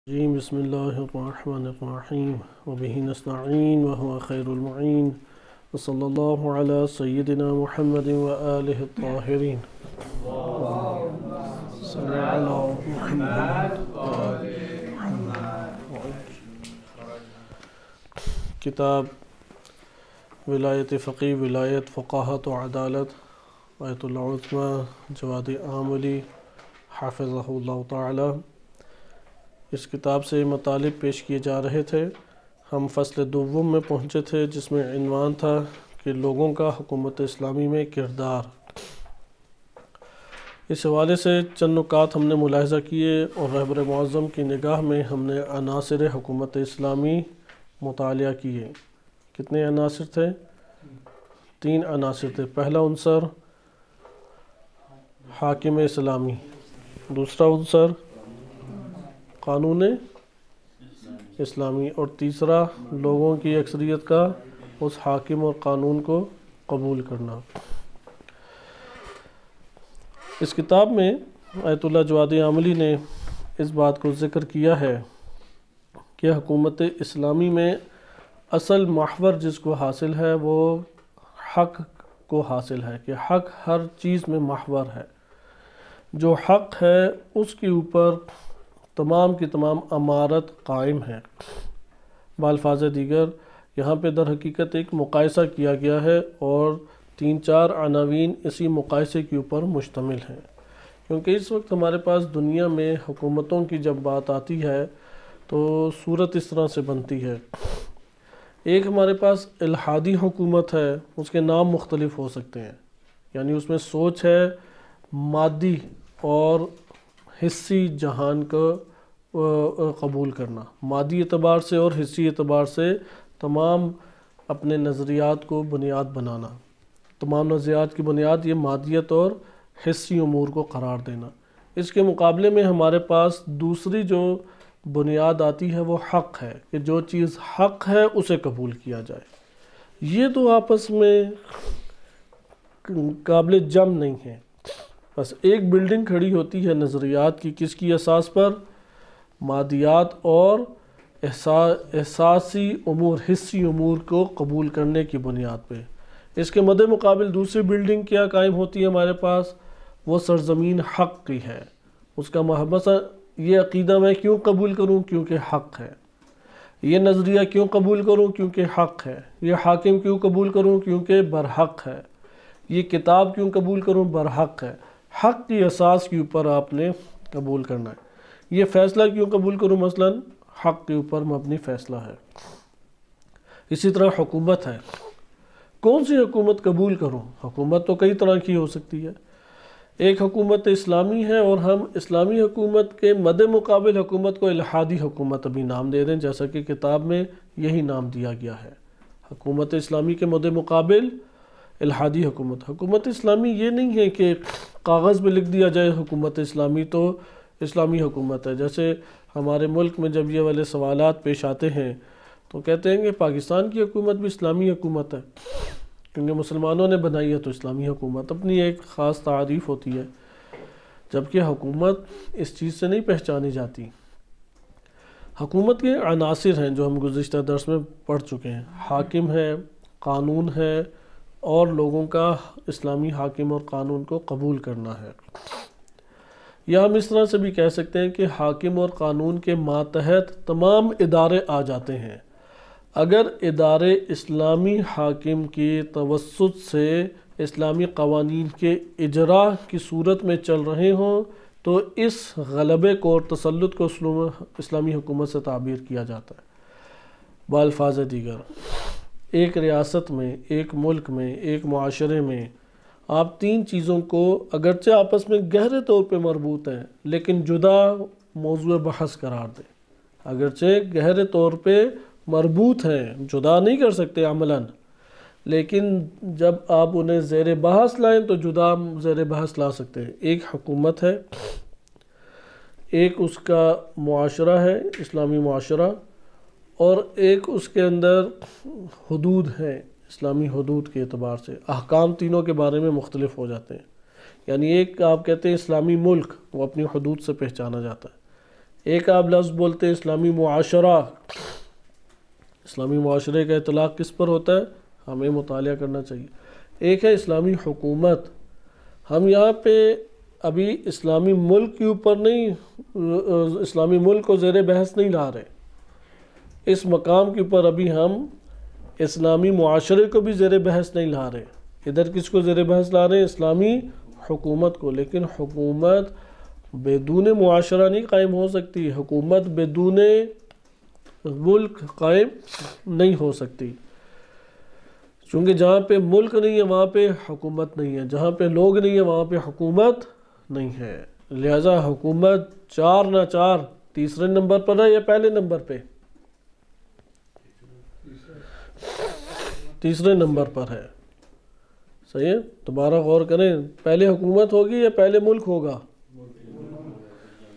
بسم اللہ الرحمن الرحیم وبہ نستعین وهو خیر المعین وصلی اللہ علی سیدنا محمد وآلہ الطاہرین صلی علی محمد کتاب ولایت فقی ولایت فقاہت و عدالت آیت العظمی جواد عاملی حافظہ اللہ تعالی۔ اس کتاب سے مطالب پیش کیے جا رہے تھے۔ ہم فصل دوم میں پہنچے تھے جس میں عنوان تھا کہ لوگوں کا حکومت اسلامی میں کردار۔ اس حوالے سے چند نکات ہم نے ملاحظہ کیے اور رہبر معظم کی نگاہ میں ہم نے عناصر حکومت اسلامی مطالعہ کیے۔ کتنے عناصر تھے؟ 3 عناصر تھے۔ پہلا عنصر حاکم اسلامی، دوسرا عنصر قانون اسلامی، اور تیسرا لوگوں کی اکثریت کا اس حاکم اور قانون کو قبول کرنا۔ اس کتاب میں آیت اللہ جواد عاملی نے اس بات کو ذکر کیا ہے کہ حکومت اسلامی میں اصل محور جس کو حاصل ہے وہ حق کو حاصل ہے، کہ حق ہر چیز میں محور ہے۔ جو حق ہے اس کے اوپر تمام کی تمام امارت قائم ہے۔ بالفاظ دیگر یہاں پہ در حقیقت ایک مقایسہ کیا گیا ہے اور 3-4 عناوین اسی مقایسے کے اوپر مشتمل ہیں، کیونکہ اس وقت ہمارے پاس دنیا میں حکومتوں کی جب بات آتی ہے تو صورت اس طرح سے بنتی ہے۔ ایک ہمارے پاس الحادی حکومت ہے، اس کے نام مختلف ہو سکتے ہیں، یعنی اس میں سوچ ہے مادی اور حصی جہان کو قبول کرنا، مادی اعتبار سے اور حصی اعتبار سے تمام اپنے نظریات کو بنیاد بنانا، تمام نظریات کی بنیاد یہ مادیت اور حصی امور کو قرار دینا۔ اس کے مقابلے میں ہمارے پاس دوسری جو بنیاد آتی ہے وہ حق ہے، کہ جو چیز حق ہے اسے قبول کیا جائے۔ یہ تو آپس میں قابل جم نہیں ہے۔ بس ایک بلڈنگ کھڑی ہوتی ہے نظریات کی، کس کی اساس پر؟ مادیات اور احساسی امور، حصی امور کو قبول کرنے کی بنیاد پہ۔ اس کے مد مقابل دوسری بلڈنگ کیا قائم ہوتی ہے ہمارے پاس؟ وہ سرزمین حق کی ہے۔ اس کا محبت یہ عقیدہ میں کیوں قبول کروں؟ کیونکہ حق ہے۔ یہ نظریہ کیوں قبول کروں؟ کیونکہ حق ہے۔ یہ حاکم کیوں قبول کروں؟ کیونکہ برحق ہے۔ یہ کتاب کیوں قبول کروں؟ برحق ہے۔ حق کی اساس کے اوپر آپ نے قبول کرنا ہے۔ یہ فیصلہ کیوں قبول کروں؟ مثلا حق کے اوپر مبنی فیصلہ ہے۔ اسی طرح حکومت ہے، کون سی حکومت قبول کروں؟ حکومت تو کئی طرح کی ہو سکتی ہے۔ ایک حکومت اسلامی ہے اور ہم اسلامی حکومت کے مد مقابل حکومت کو الحادی حکومت ابھی نام دے دیں، جیسا کہ کتاب میں یہی نام دیا گیا ہے۔ حکومت اسلامی کے مد مقابل الحادی حکومت۔ حکومت اسلامی یہ نہیں ہے کہ کاغذ پہ لکھ دیا جائے حکومت اسلامی تو اسلامی حکومت ہے۔ جیسے ہمارے ملک میں جب یہ والے سوالات پیش آتے ہیں تو کہتے ہیں کہ پاکستان کی حکومت بھی اسلامی حکومت ہے، کیونکہ مسلمانوں نے بنائی ہے تو اسلامی حکومت۔ اپنی ایک خاص تعریف ہوتی ہے، جبکہ حکومت اس چیز سے نہیں پہچانی جاتی۔ حکومت کے عناصر ہیں جو ہم گزشتہ درس میں پڑھ چکے ہیں۔ حاکم ہے، قانون ہے، اور لوگوں کا اسلامی حاکم اور قانون کو قبول کرنا ہے۔ یا ہم اس طرح سے بھی کہہ سکتے ہیں کہ حاکم اور قانون کے ماتحت تمام ادارے آ جاتے ہیں۔ اگر ادارے اسلامی حاکم کی توسط سے اسلامی قوانین کے اجراء کی صورت میں چل رہے ہوں تو اس غلبے کو اور تسلط کو اسلامی حکومت سے تعبیر کیا جاتا ہے۔ بالفاظ دیگر ایک ریاست میں، ایک ملک میں، ایک معاشرے میں آپ 3 چیزوں کو اگرچہ آپس میں گہرے طور پہ مربوط ہیں لیکن جدا موضوع بحث قرار دیں، اگرچہ گہرے طور پہ مربوط ہیں، جدا نہیں کر سکتے عملاً، لیکن جب آپ انہیں زیر بحث لائیں تو جدا زیر بحث لا سکتے ہیں۔ ایک حکومت ہے، ایک اس کا معاشرہ ہے، اسلامی معاشرہ، اور ایک اس کے اندر حدود ہیں، اسلامی حدود کے اعتبار سے۔ احکام تینوں کے بارے میں مختلف ہو جاتے ہیں، یعنی ایک آپ کہتے ہیں اسلامی ملک، وہ اپنی حدود سے پہچانا جاتا ہے۔ ایک آپ لفظ بولتے ہیں اسلامی معاشرہ، اسلامی معاشرے کا اطلاق کس پر ہوتا ہے؟ ہمیں مطالعہ کرنا چاہیے۔ ایک ہے اسلامی حکومت۔ ہم یہاں پہ ابھی اسلامی ملک کے اوپر نہیں، اسلامی ملک کو زیر بحث نہیں لا رہے، اس مقام کے اوپر ابھی ہم اسلامی معاشرے کو بھی زیر بحث نہیں لا رہے۔ ادھر کس کو زیر بحث لا رہے ہیں؟ اسلامی حکومت کو۔ لیکن حکومت بدون معاشرہ نہیں قائم ہو سکتی، حکومت بدون ملک قائم نہیں ہو سکتی، چونکہ جہاں پہ ملک نہیں ہے وہاں پہ حکومت نہیں ہے، جہاں پہ لوگ نہیں ہے وہاں پہ حکومت نہیں ہے۔ لہذا حکومت 4 نہ 4 تیسرے نمبر پر ہے یا پہلے نمبر پہ؟ تیسرے نمبر پر ہے، صحیح ہے؟ دوبارہ غور کریں، پہلے حکومت ہوگی یا پہلے ملک ہوگا؟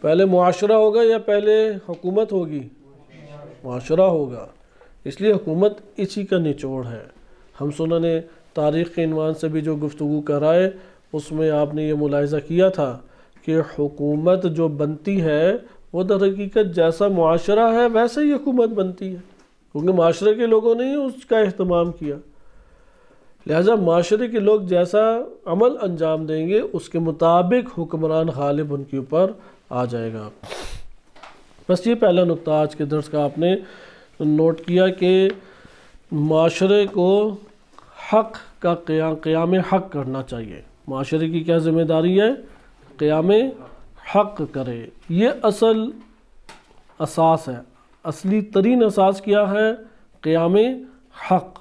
پہلے معاشرہ ہوگا یا پہلے حکومت ہوگی؟ معاشرہ ہوگا۔ اس لیے حکومت اسی کا نچوڑ ہے۔ ہم سنن تاریخ کے عنوان سے بھی جو گفتگو کر رہا ہے اس میں آپ نے یہ ملاحظہ کیا تھا کہ حکومت جو بنتی ہے وہ در حقیقت جیسا معاشرہ ہے ویسے ہی حکومت بنتی ہے، کیونکہ معاشرے کے لوگوں نے ہی اس کا اہتمام کیا، لہٰذا معاشرے کے لوگ جیسا عمل انجام دیں گے اس کے مطابق حکمران غالب ان کے اوپر آ جائے گا۔ بس یہ پہلا نقطہ آج کے درس کا آپ نے نوٹ کیا کہ معاشرے کو حق کا قیام حق کرنا چاہیے۔ معاشرے کی کیا ذمہ داری ہے؟ قیام حق کرے۔ یہ اصل اساس ہے، اصلی ترین اساس کیا ہے؟ قیام حق۔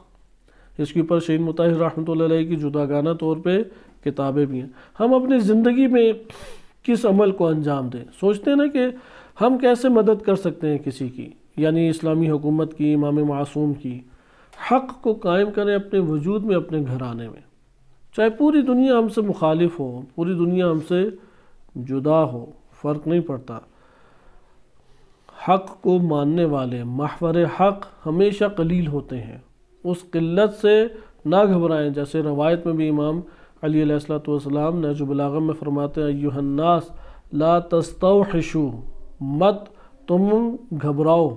اس کے اوپر شہید مطہر رحمۃ اللہ علیہ کی جداگانہ طور پہ کتابیں بھی ہیں۔ ہم اپنی زندگی میں کس عمل کو انجام دیں، سوچتے ہیں نا کہ ہم کیسے مدد کر سکتے ہیں کسی کی، یعنی اسلامی حکومت کی، امام معصوم کی۔ حق کو قائم کریں اپنے وجود میں، اپنے گھرانے میں، چاہے پوری دنیا ہم سے مخالف ہو، پوری دنیا ہم سے جدا ہو، فرق نہیں پڑتا۔ حق کو ماننے والے محور حق ہمیشہ قلیل ہوتے ہیں، اس قلت سے نہ گھبرائیں۔ جیسے روایت میں بھی امام علی علیہ السلام نہج البلاغہ میں فرماتے ہیں ایھا الناس لا تستوحشوا، مت تم گھبراؤ،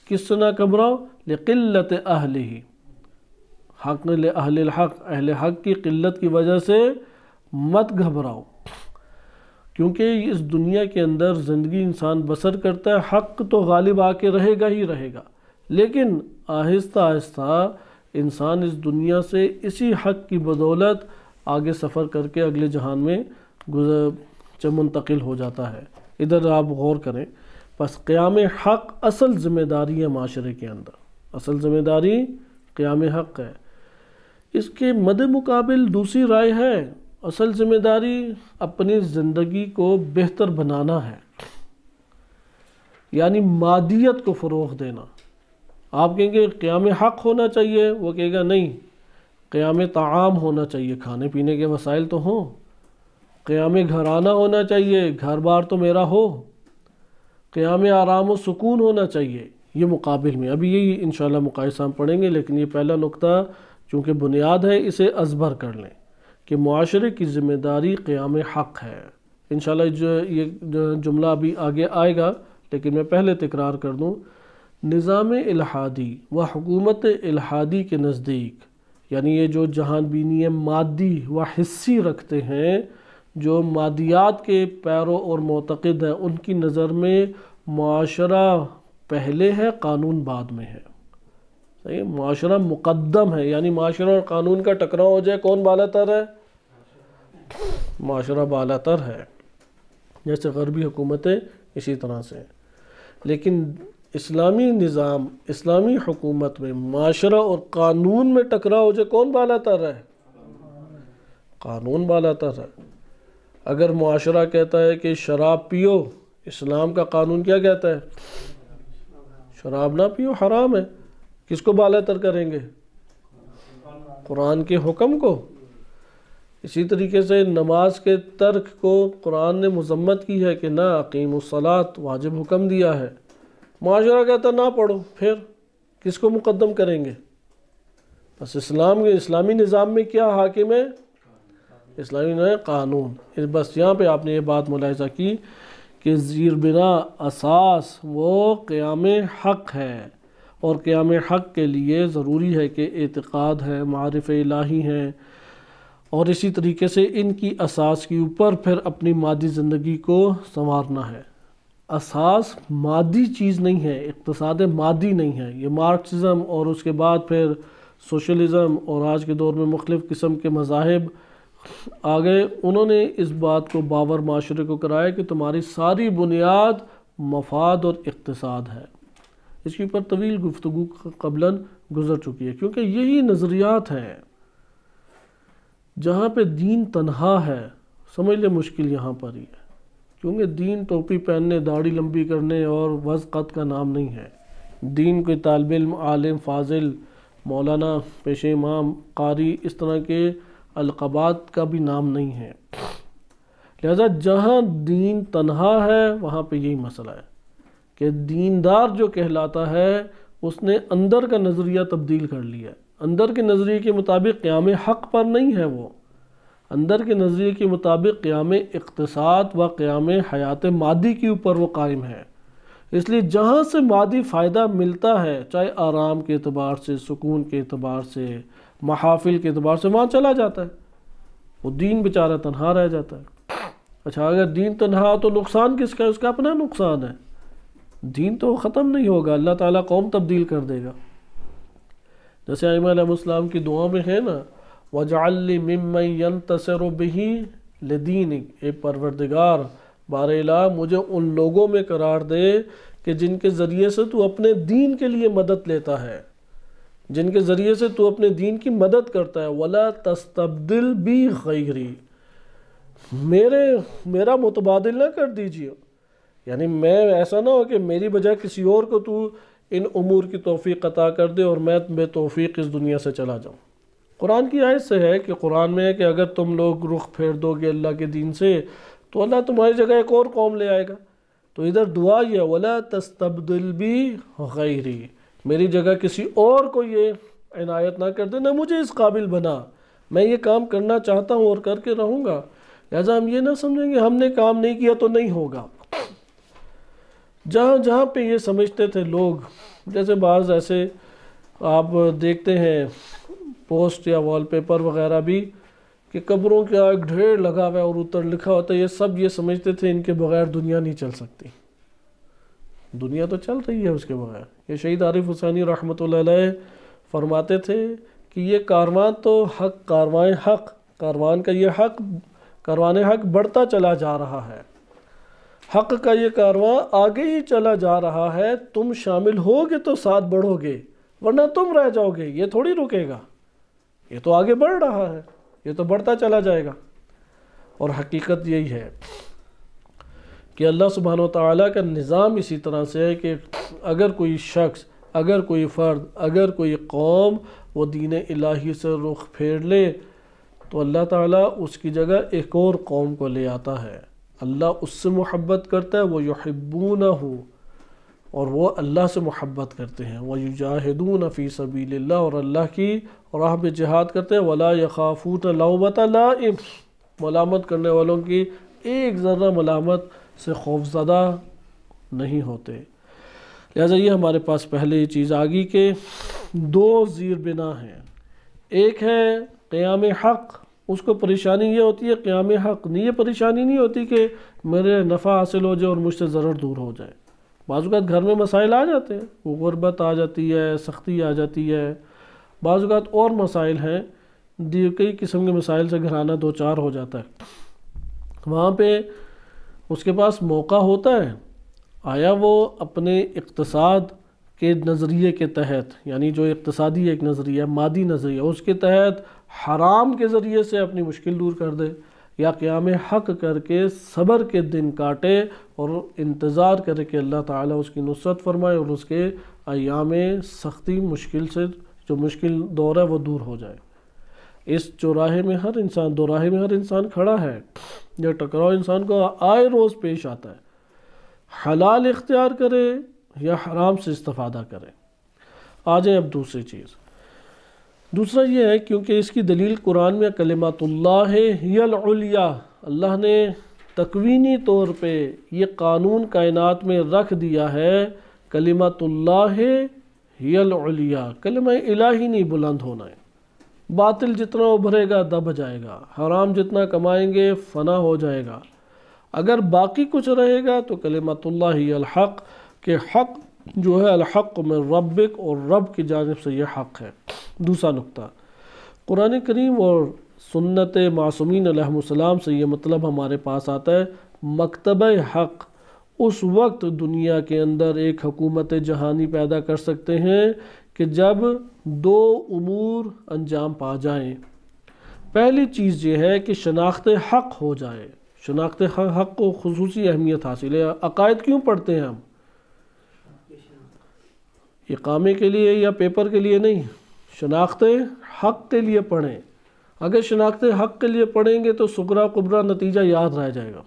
کس سے نہ گھبراؤ؟ لقلت اہلہ، حق اہل الحق، اہل حق کی قلت کی وجہ سے مت گھبراؤ، کیونکہ اس دنیا کے اندر زندگی انسان بسر کرتا ہے، حق تو غالب آ کے رہے گا ہی رہے گا، لیکن آہستہ آہستہ انسان اس دنیا سے اسی حق کی بدولت آگے سفر کر کے اگلے جہان میں منتقل ہو جاتا ہے۔ ادھر آپ غور کریں۔ بس قیام حق اصل ذمہ داری ہے معاشرے کے اندر، اصل ذمہ داری قیام حق ہے۔ اس کے مد مقابل دوسری رائے ہے، اصل ذمہ داری اپنی زندگی کو بہتر بنانا ہے، یعنی مادیت کو فروغ دینا۔ آپ کہیں گے قیام حق ہونا چاہیے، وہ کہے گا نہیں، قیام طعام ہونا چاہیے، کھانے پینے کے وسائل تو ہوں، قیام گھرانہ ہونا چاہیے، گھر بار تو میرا ہو، قیام آرام و سکون ہونا چاہیے۔ یہ مقابل میں ابھی یہی انشاءاللہ مقایسہ ہم پڑھیں گے، لیکن یہ پہلا نقطہ چونکہ بنیاد ہے اسے ازبر کر لیں کہ معاشرے کی ذمہ داری قیام حق ہے۔ انشاءاللہ یہ جملہ ابھی آگے آئے گا، لیکن میں پہلے تکرار کر دوں، نظام الحادی و حکومت الحادی کے نزدیک، یعنی یہ جو جہان بینی مادی و حصی رکھتے ہیں، جو مادیات کے پیرو اور معتقد ہیں، ان کی نظر میں معاشرہ پہلے ہے، قانون بعد میں ہے۔ صحیح، معاشرہ مقدم ہے، یعنی معاشرہ اور قانون کا ٹکراؤ ہو جائے کون بالا تر ہے؟ معاشرہ بالا تر ہے، جیسے غربی حکومتیں اسی طرح سے۔ لیکن اسلامی نظام، اسلامی حکومت میں معاشرہ اور قانون میں ٹکراؤ ہو جائے کون بالا تر ہے؟ قانون بالا تر ہے۔ اگر معاشرہ کہتا ہے کہ شراب پیو، اسلام کا قانون کیا کہتا ہے؟ شراب نہ پیو، حرام ہے۔ کس کو بالا تر کریں گے؟ قرآن کے حکم کو۔ اسی طریقے سے نماز کے ترک کو قرآن نے مذمت کی ہے کہ نہ، اقیم الصلاۃ واجب حکم دیا ہے، معاشرہ کہتا نہ پڑھو، پھر کس کو مقدم کریں گے؟ بس اسلامی نظام میں کیا حاکم ہے؟ اسلامی نظام قانون۔ بس یہاں پہ آپ نے یہ بات ملاحظہ کی کہ زیر بنا اساس وہ قیام حق ہے، اور قیام حق کے لیے ضروری ہے کہ اعتقاد ہے، معارف الہی ہیں، اور اسی طریقے سے ان کی اساس کے اوپر پھر اپنی مادی زندگی کو سنوارنا ہے۔ اساس مادی چیز نہیں ہے، اقتصاد مادی نہیں ہے۔ یہ مارکسزم اور اس کے بعد پھر سوشلزم اور آج کے دور میں مختلف قسم کے مذاہب آ گئے، انہوں نے اس بات کو باور معاشرے کو کرایا کہ تمہاری ساری بنیاد مفاد اور اقتصاد ہے۔ اس کے اوپر طویل گفتگو قبلاً گزر چکی ہے، کیونکہ یہی نظریات ہیں جہاں پہ دین تنہا ہے۔ سمجھ لے مشکل یہاں پر ہی ہے، کیونکہ دین ٹوپی پہننے، داڑھی لمبی کرنے اور وضع قط کا نام نہیں ہے۔ دین کوئی طالب علم، عالم، فاضل، مولانا، پیش امام، قاری، اس طرح کے القابات کا بھی نام نہیں ہے۔ لہذا جہاں دین تنہا ہے وہاں پہ یہی مسئلہ ہے کہ دیندار جو کہلاتا ہے اس نے اندر کا نظریہ تبدیل کر لیا ہے۔ اندر کے نظریے کے مطابق قیام حق پر نہیں ہے، وہ اندر کے نظریے کے مطابق قیام اقتصاد و قیام حیات مادی کے اوپر وہ قائم ہے۔ اس لیے جہاں سے مادی فائدہ ملتا ہے، چاہے آرام کے اعتبار سے، سکون کے اعتبار سے، محافل کے اعتبار سے، وہاں چلا جاتا ہے۔ وہ دین بیچارہ تنہا رہ جاتا ہے۔ اچھا، اگر دین تنہا تو نقصان کس کا ہے؟ اس کا اپنا نقصان ہے۔ دین تو ختم نہیں ہوگا، اللہ تعالیٰ قوم تبدیل کر دے گا۔ جیسے ائمہ علیہ السلام کی دعا میں ہے نا، وَاجْعَلْ لِي مِمَّن يَنْتَصِرُ بِهِ لِدِينِكَ، اے پروردگار بار الہ مجھے ان لوگوں میں قرار دے کہ جن کے ذریعے سے تو اپنے دین کے لیے مدد لیتا ہے، جن کے ذریعے سے تو اپنے دین کی مدد کرتا ہے۔ وَلَا تَسْتَبْدِلْ بِي غَيْرِي، میرا متبادل نہ کر دیجیے، یعنی میں ایسا نہ ہو کہ میری بجائے کسی اور کو تو ان امور کی توفیق عطا کر دے اور میں بے توفیق اس دنیا سے چلا جاؤں۔ قرآن کی آیت سے ہے کہ قرآن میں ہے کہ اگر تم لوگ رخ پھیر دو گے اللہ کے دین سے تو اللہ تمہاری جگہ ایک اور قوم لے آئے گا۔ تو ادھر دعا یہ وَلَا تَسْتَبْدِلْ بِي غَيْرِي، میری جگہ کسی اور کو یہ عنایت نہ کر دے، نہ مجھے اس قابل بنا، میں یہ کام کرنا چاہتا ہوں اور کر کے رہوں گا۔ لہٰذا ہم یہ نہ سمجھیں گے ہم نے کام نہیں کیا تو نہیں ہوگا۔ جہاں جہاں پہ یہ سمجھتے تھے لوگ، جیسے بعض ایسے آپ دیکھتے ہیں پوسٹ یا وال پیپر وغیرہ بھی کہ قبروں کا ایک ڈھیر لگا ہوا ہے اور اوپر لکھا ہوتا ہے، یہ سب یہ سمجھتے تھے ان کے بغیر دنیا نہیں چل سکتی۔ دنیا تو چل رہی ہے اس کے بغیر۔ یہ شہید عارف حسینی رحمۃ اللہ علیہ فرماتے تھے کہ یہ کاروان تو حق، کاروان کا یہ حق، کاروان حق بڑھتا چلا جا رہا ہے، حق کا یہ کارواں آگے ہی چلا جا رہا ہے، تم شامل ہوگے تو ساتھ بڑھو گے، ورنہ تم رہ جاؤ گے، یہ تھوڑی رکے گا، یہ تو آگے بڑھ رہا ہے، یہ تو بڑھتا چلا جائے گا۔ اور حقیقت یہی ہے کہ اللہ سبحانہ و تعالیٰ کا نظام اسی طرح سے ہے کہ اگر کوئی شخص، اگر کوئی فرد، اگر کوئی قوم وہ دین الہی سے رخ پھیر لے تو اللہ تعالیٰ اس کی جگہ ایک اور قوم کو لے آتا ہے۔ اللہ اس سے محبت کرتا ہے، وہ یحبونہ، اور وہ اللہ سے محبت کرتے ہیں، وَيُجَاهِدُونَ فِي سَبِيلِ اللَّهِ، اور اللہ کی راہ پہ جہاد کرتے ہیں، وَلَا يَخَافُونَ لَوْمَةَ لَائِمٍ، ملامت کرنے والوں کی ایک ذرہ ملامت سے خوف زدہ نہیں ہوتے۔ لہٰذا یہ ہمارے پاس پہلے یہ چیز آ گئی کہ دو زیر بنا ہیں، ایک ہے قیام حق، اس کو پریشانی یہ ہوتی ہے قیام حق نہیں، یہ پریشانی نہیں ہوتی کہ میرے نفع حاصل ہو جائے اور مجھ سے ضرر دور ہو جائے۔ بعض اوقات گھر میں مسائل آ جاتے ہیں، وہ غربت آ جاتی ہے، سختی آ جاتی ہے، بعض اوقات اور مسائل ہیں، کئی قسم کے مسائل سے گھرانہ دو چار ہو جاتا ہے، وہاں پہ اس کے پاس موقع ہوتا ہے، آیا وہ اپنے اقتصاد کے نظریے کے تحت، یعنی جو اقتصادی ایک نظریہ، مادی نظریہ، اس کے تحت حرام کے ذریعے سے اپنی مشکل دور کر دے، یا قیام حق کر کے صبر کے دن کاٹے اور انتظار کرے کہ اللہ تعالیٰ اس کی نصرت فرمائے اور اس کے ایام سختی، مشکل سے جو مشکل دور ہے وہ دور ہو جائے۔ اس چوراہے میں ہر انسان، دوراہے میں ہر انسان کھڑا ہے، یہ ٹکراؤ انسان کو آئے روز پیش آتا ہے، حلال اختیار کرے یا حرام سے استفادہ کرے۔ آ جائیں اب دوسری چیز، دوسرا یہ ہے کیونکہ اس کی دلیل قرآن میں کلمات اللہ ہی العلیٰ، اللہ نے تکوینی طور پہ یہ قانون کائنات میں رکھ دیا ہے، کلمۃ اللہ ہی العلیٰ، کلمہ الہی نہیں بلند ہونا ہے۔ باطل جتنا ابھرے گا دب جائے گا، حرام جتنا کمائیں گے فنا ہو جائے گا۔ اگر باقی کچھ رہے گا تو کلمۃ اللہ ہی الحق، کہ حق جو ہے الحق من ربک، اور رب کی جانب سے یہ حق ہے۔ دوسرا نقطہ، قرآن کریم اور سنت معصومین علیہ السلام سے یہ مطلب ہمارے پاس آتا ہے، مکتبہ حق اس وقت دنیا کے اندر ایک حکومت جہانی پیدا کر سکتے ہیں کہ جب دو امور انجام پا جائیں۔ پہلی چیز یہ ہے کہ شناخت حق ہو جائے، شناخت حق کو خصوصی اہمیت حاصل ہے۔ عقائد کیوں پڑھتے ہیں ہم؟ اقامے کے لیے یا پیپر کے لیے نہیں، شناخت حق کے لیے پڑھیں۔ اگر شناخت حق کے لیے پڑھیں گے تو سغرا کبرا نتیجہ یاد رہ جائے گا۔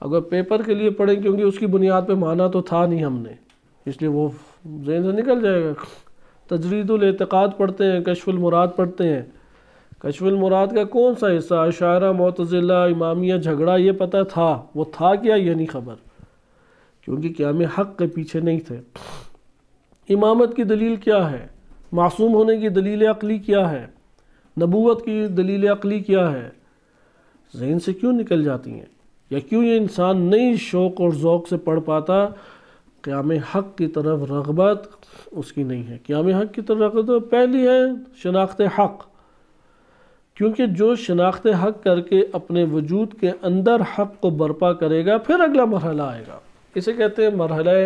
اگر پیپر کے لیے پڑھیں کیونکہ اس کی بنیاد پہ مانا تو تھا نہیں ہم نے، اس لیے وہ ذہن سے نکل جائے گا۔ تجرید الاعتقاد پڑھتے ہیں، کشف المراد پڑھتے ہیں، کشف المراد کا کون سا حصہ، اشاعرہ معتزلہ امامیہ جھگڑا، یہ پتہ تھا، وہ تھا کیا یہ نہیں خبر، کیونکہ قیام حق کے پیچھے نہیں تھے۔ امامت کی دلیل کیا ہے، معصوم ہونے کی دلیل عقلی کیا ہے، نبوت کی دلیل عقلی کیا ہے، ذہن سے کیوں نکل جاتی ہیں؟ یا کیوں یہ انسان نئی شوق اور ذوق سے پڑھ پاتا؟ قیام حق کی طرف رغبت اس کی نہیں ہے۔ قیام حق کی طرف رغبت پہلی ہے شناخت حق، کیونکہ جو شناخت حق کر کے اپنے وجود کے اندر حق کو برپا کرے گا، پھر اگلا مرحلہ آئے گا۔ اسے کہتے ہیں مرحلہ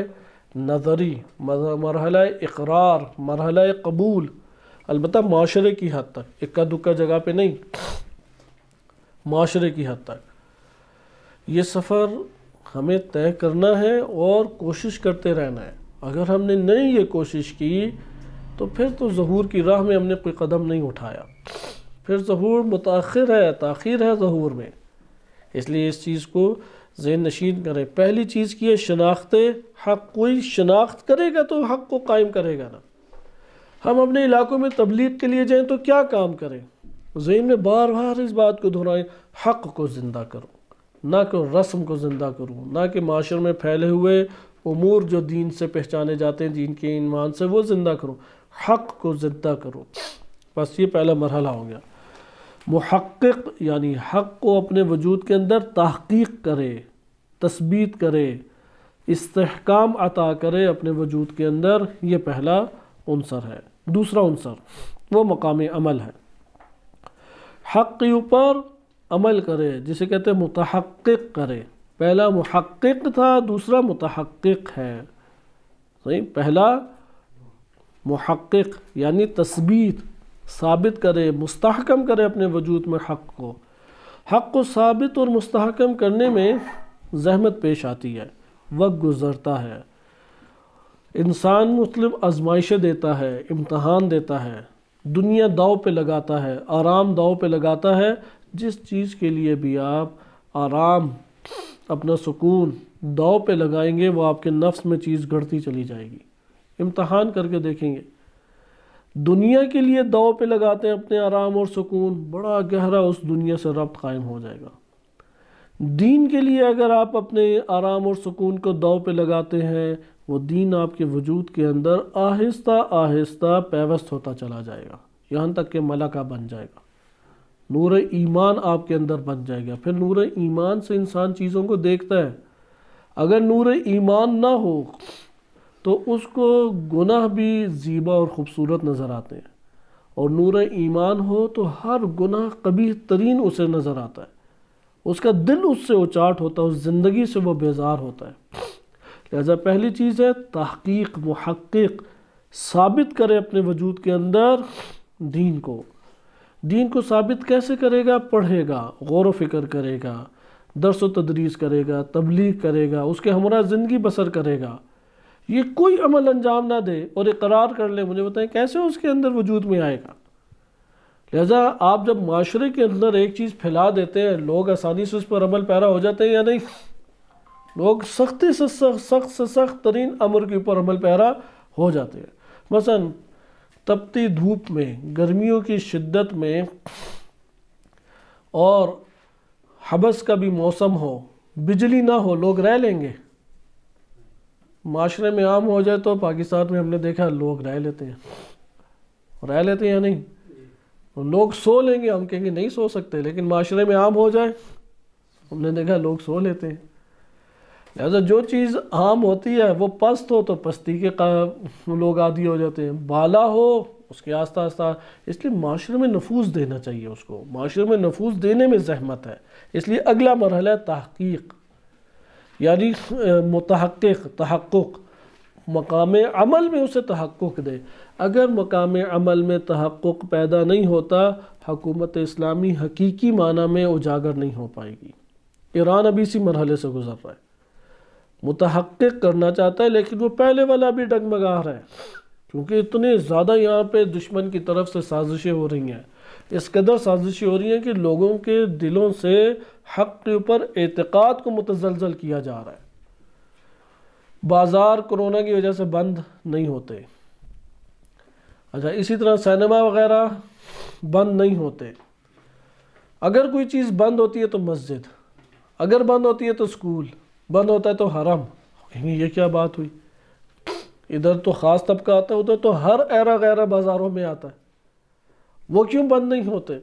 نظری، مرحلہ اقرار، مرحلہ قبول، البتہ معاشرے کی حد تک، اکا دکا جگہ پہ نہیں، معاشرے کی حد تک۔ یہ سفر ہمیں طے کرنا ہے اور کوشش کرتے رہنا ہے۔ اگر ہم نے نہیں یہ کوشش کی تو پھر تو ظہور کی راہ میں ہم نے کوئی قدم نہیں اٹھایا، پھر ظہور متاخر ہے، تاخیر ہے ظہور میں۔ اس لیے اس چیز کو ذہن نشین کریں۔ پہلی چیز کی ہے شناخت حق، کوئی شناخت کرے گا تو حق کو قائم کرے گا نا۔ ہم اپنے علاقوں میں تبلیغ کے لیے جائیں تو کیا کام کریں؟ ذہن میں بار بار اس بات کو دہرائیں، حق کو زندہ کرو، نہ کہ رسم کو زندہ کروں، نہ کہ معاشر میں پھیلے ہوئے امور جو دین سے پہچانے جاتے ہیں، دین کے ایمان سے، وہ زندہ کروں، حق کو زندہ کرو۔ بس یہ پہلا مرحلہ ہو گیا۔ محقق یعنی حق کو اپنے وجود کے اندر تحقیق کرے، تثبیت کرے، استحکام عطا کرے اپنے وجود کے اندر، یہ پہلا عنصر ہے۔ دوسرا عنصر وہ مقام عمل ہے، حق کے اوپر عمل کرے، جسے کہتے ہیں متحقق کرے۔ پہلا محقق تھا، دوسرا متحقق ہے۔ صحیح، پہلا محقق یعنی تثبیت، ثابت کرے، مستحکم کرے اپنے وجود میں حق کو۔ حق کو ثابت اور مستحکم کرنے میں زحمت پیش آتی ہے، وقت گزرتا ہے، انسان مختلف آزمائشیں دیتا ہے، امتحان دیتا ہے، دنیا داؤ پہ لگاتا ہے، آرام داؤ پہ لگاتا ہے۔ جس چیز کے لیے بھی آپ آرام، اپنا سکون داؤ پہ لگائیں گے، وہ آپ کے نفس میں چیز گھڑتی چلی جائے گی۔ امتحان کر کے دیکھیں گے، دنیا کے لیے داؤ پہ لگاتے ہیں اپنے آرام اور سکون، بڑا گہرا اس دنیا سے ربط قائم ہو جائے گا۔ دین کے لیے اگر آپ اپنے آرام اور سکون کو داؤ پہ لگاتے ہیں، وہ دین آپ کے وجود کے اندر آہستہ آہستہ پیوست ہوتا چلا جائے گا، یہاں تک کہ ملکہ بن جائے گا، نور ایمان آپ کے اندر بن جائے گا۔ پھر نور ایمان سے انسان چیزوں کو دیکھتا ہے۔ اگر نور ایمان نہ ہو تو اس کو گناہ بھی زیبا اور خوبصورت نظر آتے ہیں، اور نور ایمان ہو تو ہر گناہ قبیح ترین اسے نظر آتا ہے، اس کا دل اس سے اچاٹ ہوتا ہے، اس زندگی سے وہ بیزار ہوتا ہے۔ لہذا پہلی چیز ہے تحقیق، محقق، ثابت کرے اپنے وجود کے اندر دین کو۔ دین کو ثابت کیسے کرے گا؟ پڑھے گا، غور و فکر کرے گا، درس و تدریس کرے گا، تبلیغ کرے گا، اس کے ہمراہ زندگی بسر کرے گا۔ یہ کوئی عمل انجام نہ دے اور اقرار کر لے، مجھے بتائیں کیسے اس کے اندر وجود میں آئے گا؟ لہذا آپ جب معاشرے کے اندر ایک چیز پھیلا دیتے ہیں، لوگ آسانی سے اس پر عمل پیرا ہو جاتے ہیں یا نہیں؟ لوگ سخت سے سخت ترین امر کے اوپر عمل پیرا ہو جاتے ہیں۔ مثلا تپتی دھوپ میں، گرمیوں کی شدت میں اور حبس کا بھی موسم ہو، بجلی نہ ہو، لوگ رہ لیں گے؟ معاشرے میں عام ہو جائے تو پاکستان میں ہم نے دیکھا لوگ رہ لیتے ہیں یا نہیں؟ لوگ سو لیں گے، ہم کہیں گے نہیں سو سکتے، لیکن معاشرے میں عام ہو جائے ہم نے دیکھا لوگ سو لیتے ہیں۔ لہذا جو چیز عام ہوتی ہے وہ پست ہو تو پستی کے لوگ عادی ہو جاتے ہیں، بالا ہو اس کے آہستہ آہستہ، اس لیے معاشرے میں نفوذ دینا چاہیے اس کو، معاشرے میں نفوذ دینے میں زحمت ہے، اس لیے اگلا مرحلہ ہے تحقیق، یعنی تحقق، مقام عمل میں اسے تحقق دے۔ اگر مقام عمل میں تحقق پیدا نہیں ہوتا، حکومت اسلامی حقیقی معنی میں اجاگر نہیں ہو پائے گی۔ ایران ابھی اسی مرحلے سے گزر رہا ہے، متحقق کرنا چاہتا ہے لیکن وہ پہلے والا بھی ڈگمگا رہا ہے، کیونکہ اتنے زیادہ یہاں پہ دشمن کی طرف سے سازشیں ہو رہی ہیں، اس قدر سازشیں ہو رہی ہیں کہ لوگوں کے دلوں سے حق کے اوپر اعتقاد کو متزلزل کیا جا رہا ہے۔ بازار کرونا کی وجہ سے بند نہیں ہوتے، اچھا اسی طرح سینما وغیرہ بند نہیں ہوتے۔ اگر کوئی چیز بند ہوتی ہے تو مسجد، اگر بند ہوتی ہے تو سکول، بند ہوتا ہے تو حرم، کہیں گے یہ کیا بات ہوئی؟ ادھر تو خاص طبقہ آتا ہے، ادھر تو ہر ایرا غیرہ بازاروں میں آتا ہے، وہ کیوں بند نہیں ہوتے؟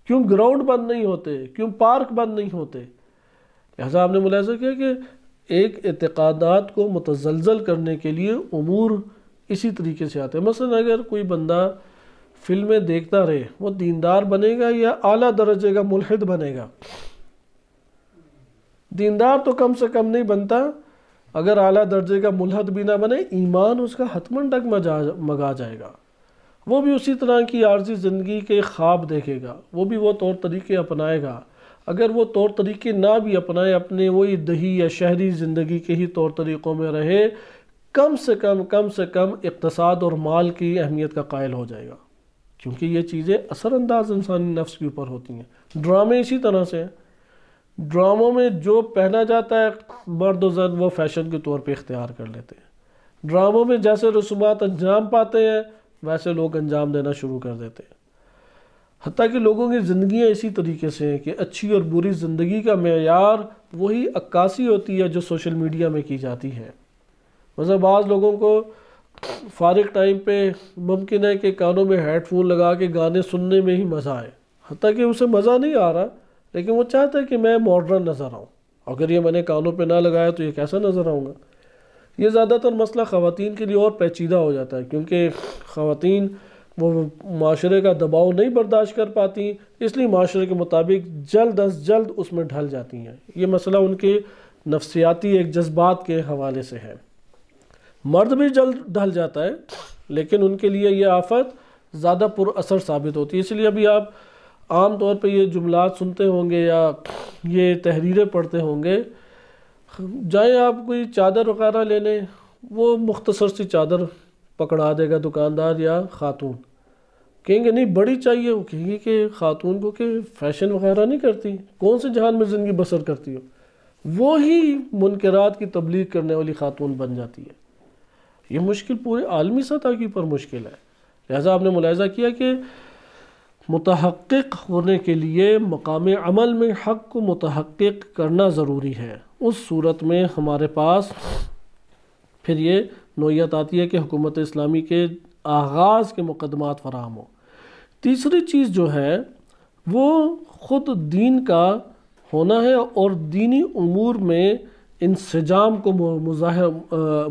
کیوں گراؤنڈ بند نہیں ہوتے؟ کیوں پارک بند نہیں ہوتے؟ لہذا آپ نے ملاحظہ کیا کہ ایک اعتقادات کو متزلزل کرنے کے لیے امور اسی طریقے سے آتے ہیں۔ مثلا اگر کوئی بندہ فلمیں دیکھتا رہے، وہ دیندار بنے گا یا اعلیٰ درجے کا ملحد بنے گا؟ دیندار تو کم سے کم نہیں بنتا، اگر اعلیٰ درجے کا ملحد بھی نہ بنے ایمان اس کا حتماً ڈگمگا جائے گا، وہ بھی اسی طرح کی عارضی زندگی کے خواب دیکھے گا، وہ بھی وہ طور طریقے اپنائے گا۔ اگر وہ طور طریقے نہ بھی اپنائے، اپنے وہی دیہی یا شہری زندگی کے ہی طور طریقوں میں رہے، کم سے کم اقتصاد اور مال کی اہمیت کا قائل ہو جائے گا، کیونکہ یہ چیزیں اثر انداز انسانی نفس کے اوپر ہوتی ہیں۔ ڈرامے اسی طرح سے ہیں، ڈراموں میں جو پہنا جاتا ہے مرد و زن وہ فیشن کے طور پہ اختیار کر لیتے ہیں، ڈراموں میں جیسے رسومات انجام پاتے ہیں ویسے لوگ انجام دینا شروع کر دیتے ہیں، حتیٰ کہ لوگوں کی زندگیاں اسی طریقے سے ہیں کہ اچھی اور بری زندگی کا معیار وہی عکاسی ہوتی ہے جو سوشل میڈیا میں کی جاتی ہے۔ مثلا بعض لوگوں کو فارغ ٹائم پہ ممکن ہے کہ کانوں میں ہیڈ فون لگا کے گانے سننے میں ہی مزہ آئے، حتیٰ کہ اسے مزہ نہیں آ رہا لیکن وہ چاہتا ہے کہ میں ماڈرن نظر آؤں، اگر یہ میں نے کانوں پہ نہ لگایا تو یہ کیسا نظر آؤں گا۔ یہ زیادہ تر مسئلہ خواتین کے لیے اور پیچیدہ ہو جاتا ہے، کیونکہ خواتین وہ معاشرے کا دباؤ نہیں برداشت کر پاتی، اس لیے معاشرے کے مطابق جلد از جلد اس میں ڈھل جاتی ہیں۔ یہ مسئلہ ان کے نفسیاتی ایک جذبات کے حوالے سے ہے۔ مرد بھی جلد ڈھل جاتا ہے لیکن ان کے لیے یہ آفت زیادہ پر اثر ثابت ہوتی ہے، اس لیے ابھی آپ عام طور پہ یہ جملات سنتے ہوں گے یا یہ تحریریں پڑھتے ہوں گے، جائیں آپ کوئی چادر وغیرہ لے لیں، وہ مختصر سی چادر پکڑا دے گا دکاندار یا خاتون، کہیں گے نہیں بڑی چاہیے، وہ کہیں گے کہ خاتون کو کہ فیشن وغیرہ نہیں کرتی، کون سے جہان میں زندگی بسر کرتی ہو، وہی منکرات کی تبلیغ کرنے والی خاتون بن جاتی ہے۔ یہ مشکل پورے عالمی سطح کی پر مشکل ہے، لہذا آپ نے ملاحظہ کیا کہ متحقق ہونے کے لیے مقام عمل میں حق کو متحقق کرنا ضروری ہے۔ اس صورت میں ہمارے پاس پھر یہ نوعیت آتی ہے کہ حکومت اسلامی کے آغاز کے مقدمات فراہم ہو۔ تیسری چیز جو ہے وہ خود دین کا ہونا ہے اور دینی امور میں انسجام کو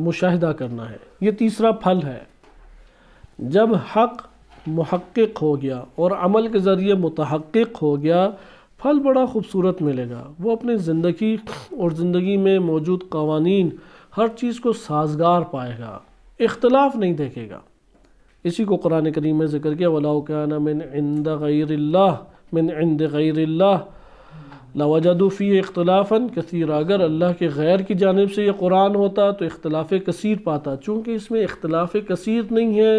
مشاہدہ کرنا ہے، یہ تیسرا پھل ہے۔ جب حق محقق ہو گیا اور عمل کے ذریعے متحقق ہو گیا، پھل بڑا خوبصورت ملے گا، وہ اپنی زندگی اور زندگی میں موجود قوانین ہر چیز کو سازگار پائے گا، اختلاف نہیں دیکھے گا۔ اسی کو قرآن کریم میں ذکر کیا وَلَوْ كَانَ مِنْ عِنْدِ غَيْرِ اللَّهِ لَوَجَدُوا فِيهِ اخْتِلَافًا كَثِيرًا، اگر اللہ کے غیر کی جانب سے یہ قرآن ہوتا تو اختلاف کثیر پاتا، چونکہ اس میں اختلاف کثیر نہیں ہے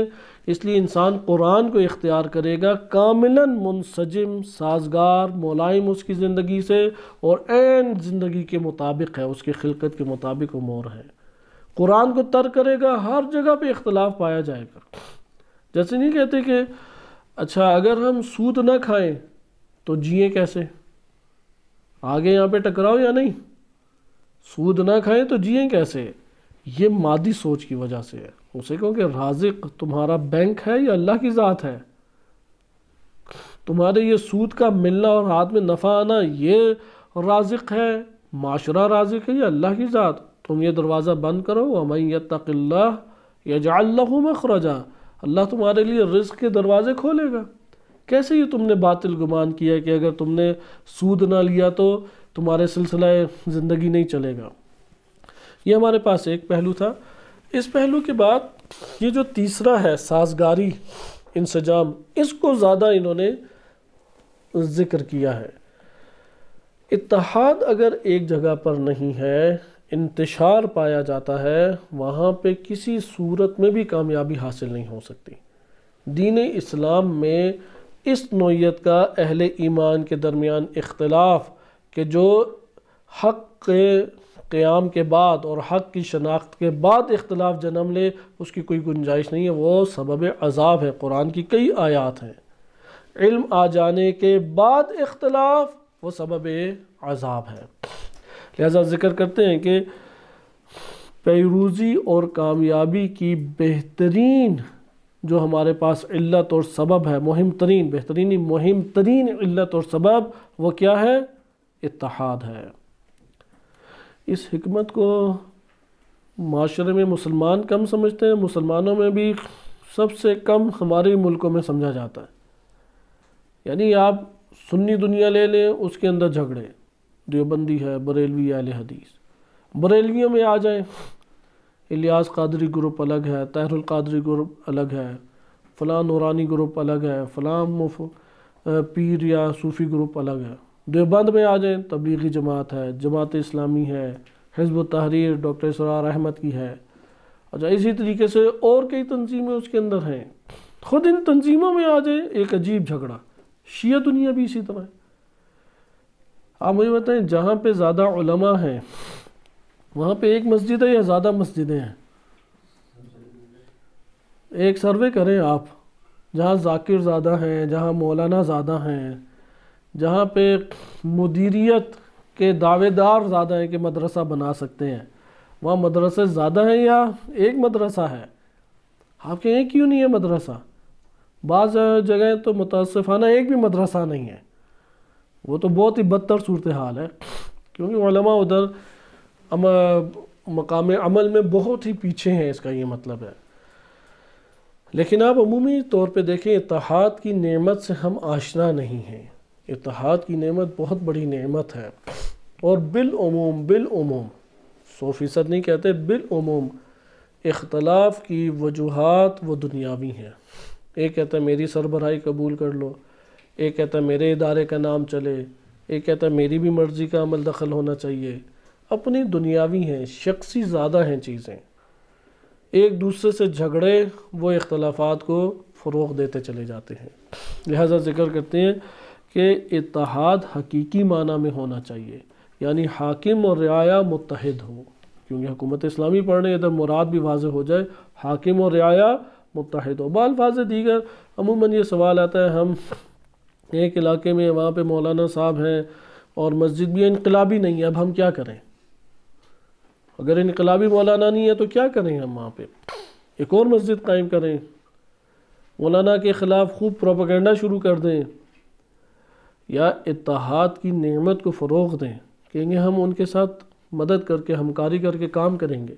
اس لیے انسان قرآن کو اختیار کرے گا کاملاً منسجم، سازگار، ملائم اس کی زندگی سے اور عین زندگی کے مطابق ہے، اس کی خلقت کے مطابق امور ہے۔ قرآن کو ترک کرے گا، ہر جگہ پہ اختلاف پایا جائے گا۔ جیسے نہیں کہتے کہ اچھا اگر ہم سود نہ کھائیں تو جئیں کیسے، آگے یہاں پہ ٹکراؤ یا نہیں؟ سود نہ کھائیں تو جئیں کیسے؟ یہ مادی سوچ کی وجہ سے ہے۔ اسے کہو کہ رازق تمہارا بینک ہے یا اللہ کی ذات ہے؟ تمہارے یہ سود کا ملنا اور ہاتھ میں نفع آنا یہ رازق ہے، معاشرہ رازق ہے یا اللہ کی ذات؟ تم یہ دروازہ بند کرو، وَمَن يَتَّقِ اللَّهَ يَجْعَلْ لَهُ مَخْرَجًا، اللہ تمہارے لیے رزق کے دروازے کھولے گا۔ کیسے یہ تم نے باطل گمان کیا کہ اگر تم نے سود نہ لیا تو تمہارے سلسلہ زندگی نہیں چلے گا؟ یہ ہمارے پاس ایک پہلو تھا۔ اس پہلو کے بعد یہ جو تیسرا ہے سازگاری، انسجام، اس کو زیادہ انہوں نے ذکر کیا ہے۔ اتحاد اگر ایک جگہ پر نہیں ہے، انتشار پایا جاتا ہے، وہاں پہ کسی صورت میں بھی کامیابی حاصل نہیں ہو سکتی۔ دین اسلام میں اس نوعیت کا اہل ایمان کے درمیان اختلاف کہ جو حق کے قیام کے بعد اور حق کی شناخت کے بعد اختلاف جنم لے، اس کی کوئی گنجائش نہیں ہے، وہ سبب عذاب ہے۔ قرآن کی کئی آیات ہیں۔ علم آ جانے کے بعد اختلاف وہ سبب عذاب ہے۔ لہذا ذکر کرتے ہیں کہ پیروزی اور کامیابی کی بہترین جو ہمارے پاس علت اور سبب ہے، مہم ترین، بہترین مہم ترین علت اور سبب، وہ کیا ہے؟ اتحاد ہے۔ اس حکمت کو معاشرے میں مسلمان کم سمجھتے ہیں، مسلمانوں میں بھی سب سے کم ہمارے ملکوں میں سمجھا جاتا ہے۔ یعنی آپ سنی دنیا لے لیں، اس کے اندر جھگڑے، دیوبندی ہے، بریلوی اہل حدیث۔ بریلویوں میں آ جائیں، الیاس قادری گروپ الگ ہے، طاہر القادری گروپ الگ ہے، فلاں نورانی گروپ الگ ہے، فلاں پیر یا صوفی گروپ الگ ہے۔ دیوبند میں آ جائیں، تبلیغی جماعت ہے، جماعت اسلامی ہے، حزب التحریر ڈاکٹر اسرار احمد کی ہے۔ اچھا، اسی طریقے سے اور کئی تنظیمیں اس کے اندر ہیں۔ خود ان تنظیموں میں آ جائیں، ایک عجیب جھگڑا۔ شیعہ دنیا بھی اسی طرح ہے۔ آپ مجھے بتائیں، جہاں پہ زیادہ علماء ہیں وہاں پہ ایک مسجد ہے یا زیادہ مسجدیں ہیں؟ ایک سروے کریں آپ، جہاں ذاکر زیادہ ہیں، جہاں مولانا زیادہ ہیں، جہاں پہ مدیریت کے دعوے دار زیادہ ہیں کہ مدرسہ بنا سکتے ہیں، وہاں مدرسے زیادہ ہیں یا ایک مدرسہ ہے؟ آپ کہیں کیوں نہیں ہے مدرسہ؟ بعض جگہیں تو متاسفانہ ایک بھی مدرسہ نہیں ہے۔ وہ تو بہت ہی بدتر صورتحال ہے، کیونکہ علماء ادھر مقام عمل میں بہت ہی پیچھے ہیں، اس کا یہ مطلب ہے۔ لیکن آپ عمومی طور پہ دیکھیں، اتحاد کی نعمت سے ہم آشنا نہیں ہیں۔ اتحاد کی نعمت بہت بڑی نعمت ہے، اور بالعموم 100% نہیں کہتے، بالعموم اختلاف کی وجوہات وہ دنیاوی ہیں۔ ایک کہتا ہے میری سربراہی قبول کر لو، ایک کہتا ہے میرے ادارے کا نام چلے، ایک کہتا ہے میری بھی مرضی کا عمل دخل ہونا چاہیے۔ اپنی دنیاوی ہیں، شخصی زیادہ ہیں چیزیں۔ ایک دوسرے سے جھگڑے وہ اختلافات کو فروغ دیتے چلے جاتے ہیں۔ لہذا ذکر کرتے ہیں کہ اتحاد حقیقی معنی میں ہونا چاہیے، یعنی حاکم اور رعایا متحد ہو، کیونکہ حکومت اسلامی پڑھنے ادھر مراد بھی واضح ہو جائے، حاکم اور رعایا متحد ہو۔ بالفاظ دیگر عموماً یہ سوال آتا ہے، ہم ایک علاقے میں وہاں پہ مولانا صاحب ہیں اور مسجد بھی انقلابی نہیں ہے، اب ہم کیا کریں؟ اگر انقلابی مولانا نہیں ہے تو کیا کریں ہم؟ وہاں پہ ایک اور مسجد قائم کریں، مولانا کے خلاف خوب پروپیگنڈا شروع کر دیں، یا اتحاد کی نعمت کو فروغ دیں، کہیں گے ہم ان کے ساتھ مدد کر کے، ہمکاری کر کے کام کریں گے،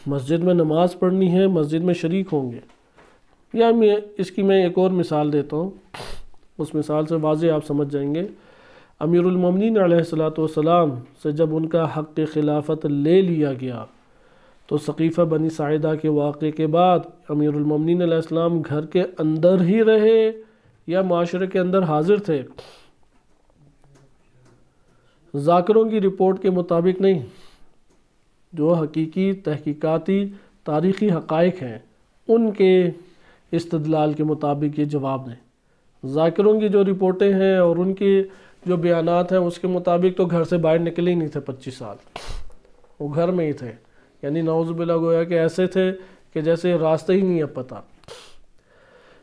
مسجد میں نماز پڑھنی ہے، مسجد میں شریک ہوں گے۔ یا اس کی میں ایک اور مثال دیتا ہوں، اس مثال سے واضح آپ سمجھ جائیں گے۔ امیر المومنین علیہ السلام سے جب ان کا حق خلافت لے لیا گیا تو سقیفہ بنی ساعدہ کے واقعے کے بعد امیر المومنین علیہ السلام گھر کے اندر ہی رہے یا معاشرے کے اندر حاضر تھے؟ ذاکروں کی رپورٹ کے مطابق نہیں، جو حقیقی تحقیقاتی تاریخی حقائق ہیں ان کے استدلال کے مطابق یہ جواب دیں۔ ذاکروں کی جو رپورٹیں ہیں اور ان کی جو بیانات ہیں اس کے مطابق تو گھر سے باہر نکلے ہی نہیں تھے 25 سال، وہ گھر میں ہی تھے، یعنی نعوذ باللہ گویا کہ ایسے تھے کہ جیسے راستہ ہی نہیں ہے پتہ۔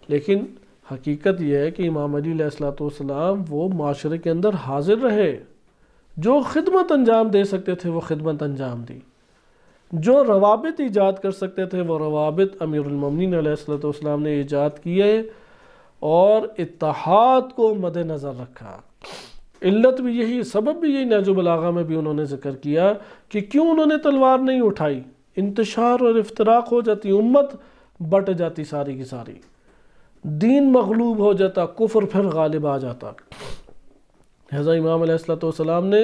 لیکن حقیقت یہ ہے کہ امام علی علیہ السلام وہ معاشرے کے اندر حاضر رہے، جو خدمت انجام دے سکتے تھے وہ خدمت انجام دی، جو روابط ایجاد کر سکتے تھے وہ روابط امیر المومنین علیہ السلام نے ایجاد کیے اور اتحاد کو مد نظر رکھا۔ علت بھی یہی، سبب بھی یہی نہج البلاغہ میں بھی انہوں نے ذکر کیا کہ کیوں انہوں نے تلوار نہیں اٹھائی، انتشار اور افتراق ہو جاتی، امت بٹ جاتی ساری کی ساری، دین مغلوب ہو جاتا، کفر پھر غالب آ جاتا۔ لہذا امام علیہ السلام نے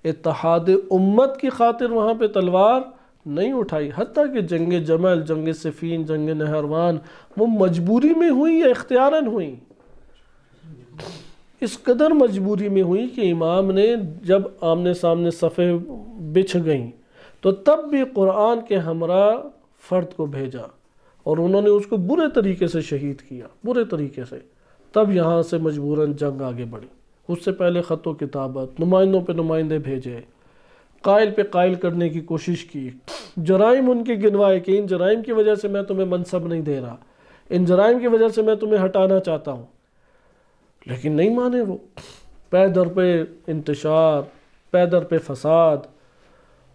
اتحاد امت کی خاطر وہاں پہ تلوار نہیں اٹھائی، حتیٰ کہ جنگ جمل، جنگ صفین، جنگ نہروان وہ مجبوری میں ہوئی یا اختیاراً ہوئی؟ اس قدر مجبوری میں ہوئی کہ امام نے جب آمنے سامنے صفیں بچھ گئیں تو تب بھی قرآن کے ہمراہ فرد کو بھیجا اور انہوں نے اس کو برے طریقے سے شہید کیا، برے طریقے سے، تب یہاں سے مجبوراً جنگ آگے بڑھی۔ اس سے پہلے خط و کتابت، نمائندوں پہ نمائندے بھیجے، قائل پہ قائل کرنے کی کوشش کی، جرائم ان کے گنوائے کہ ان جرائم کی وجہ سے میں تمہیں منصب نہیں دے رہا، ان جرائم کی وجہ سے میں تمہیں ہٹانا چاہتا ہوں، لیکن نہیں مانے وہ۔ پے در پہ انتشار، پے در پہ فساد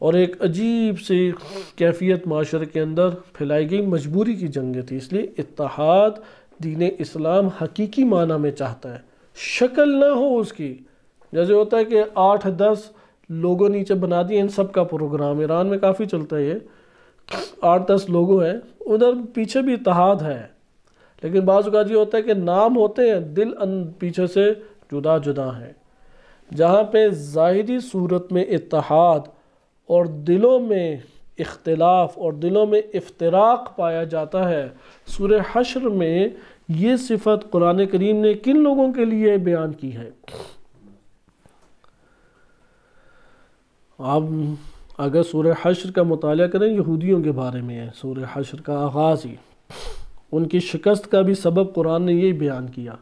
اور ایک عجیب سی کیفیت معاشرے کے اندر پھیلائی گئی، مجبوری کی جنگیں تھی۔ اس لیے اتحاد دین اسلام حقیقی معنی میں چاہتا ہے، شکل نہ ہو اس کی، جیسے ہوتا ہے کہ 8-10 لوگوں نیچے بنا دیے، ان سب کا پروگرام ایران میں کافی چلتا ہے، یہ 8-10 لوگوں ہیں، ادھر پیچھے بھی اتحاد ہے، لیکن بعض اوقات یہ ہوتا ہے کہ نام ہوتے ہیں، دل پیچھے سے جدا جدا ہیں۔ جہاں پہ ظاہری صورت میں اتحاد اور دلوں میں اختلاف اور دلوں میں افتراق پایا جاتا ہے، سورہ حشر میں یہ صفت قرآن کریم نے کن لوگوں کے لیے بیان کی ہے؟ آپ اگر سورہ حشر کا مطالعہ کریں، یہودیوں کے بارے میں ہے سورہ حشر کا آغاز ہی، ان کی شکست کا بھی سبب قرآن نے یہی بیان کیا۔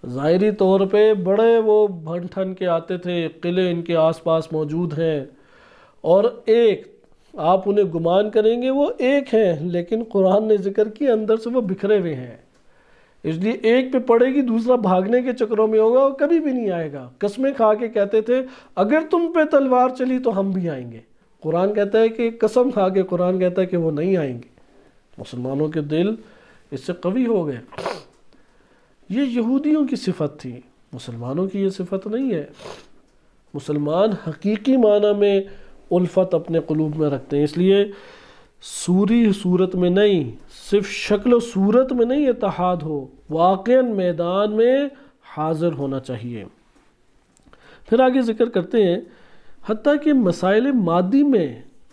ظاہری طور پہ بڑے وہ بھن ٹھن کے آتے تھے، قلعے ان کے آس پاس موجود ہیں، اور ایک آپ انہیں گمان کریں گے وہ ایک ہیں، لیکن قرآن نے ذکر کیا اندر سے وہ بکھرے ہوئے ہیں۔ اس لیے ایک پہ پڑے گی، دوسرا بھاگنے کے چکروں میں ہوگا، وہ کبھی بھی نہیں آئے گا۔ قسمیں کھا کے کہتے تھے اگر تم پہ تلوار چلی تو ہم بھی آئیں گے۔ قرآن کہتا ہے کہ قسم کھا کے قرآن کہتا ہے کہ وہ نہیں آئیں گے۔ مسلمانوں کے دل اس سے قوی ہو گئے۔ یہ یہودیوں کی صفت تھی، مسلمانوں کی یہ صفت نہیں ہے۔ مسلمان حقیقی معنی میں الفت اپنے قلوب میں رکھتے ہیں، اس لیے سوری صورت میں نہیں، صرف شکل و صورت میں نہیں اتحاد ہو، واقعاً میدان میں حاضر ہونا چاہیے۔ پھر آگے ذکر کرتے ہیں حتیٰ کہ مسائل مادی میں،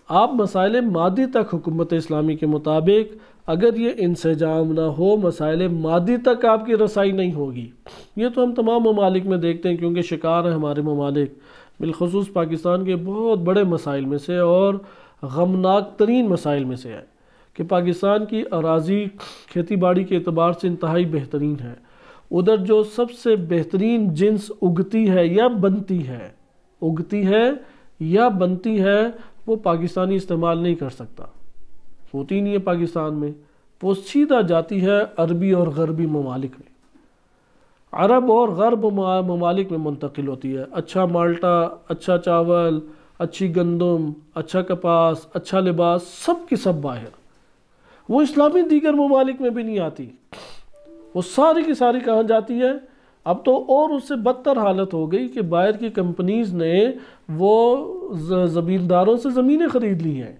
آپ مسائل مادی تک حکومت اسلامی کے مطابق اگر یہ انسجام نہ ہو، مسائل مادی تک آپ کی رسائی نہیں ہوگی۔ یہ تو ہم تمام ممالک میں دیکھتے ہیں، کیونکہ شکار ہیں ہمارے ممالک، بالخصوص پاکستان کے بہت بڑے مسائل میں سے اور غمناک ترین مسائل میں سے ہے کہ پاکستان کی اراضی کھیتی باڑی کے اعتبار سے انتہائی بہترین ہے۔ ادھر جو سب سے بہترین جنس اگتی ہے یا بنتی ہے وہ پاکستانی استعمال نہیں کر سکتا، ہوتی نہیں ہے پاکستان میں، وہ سیدھا جاتی ہے عربی اور غربی ممالک میں، عرب اور غرب ممالک میں منتقل ہوتی ہے۔ اچھا مالٹا، اچھا چاول، اچھی گندم، اچھا کپاس، اچھا لباس، سب کی سب باہر، وہ اسلامی دیگر ممالک میں بھی نہیں آتی، وہ ساری کی ساری کہاں جاتی ہے؟ اب تو اور اس سے بدتر حالت ہو گئی کہ باہر کی کمپنیز نے وہ زمینداروں سے زمینیں خرید لی ہیں،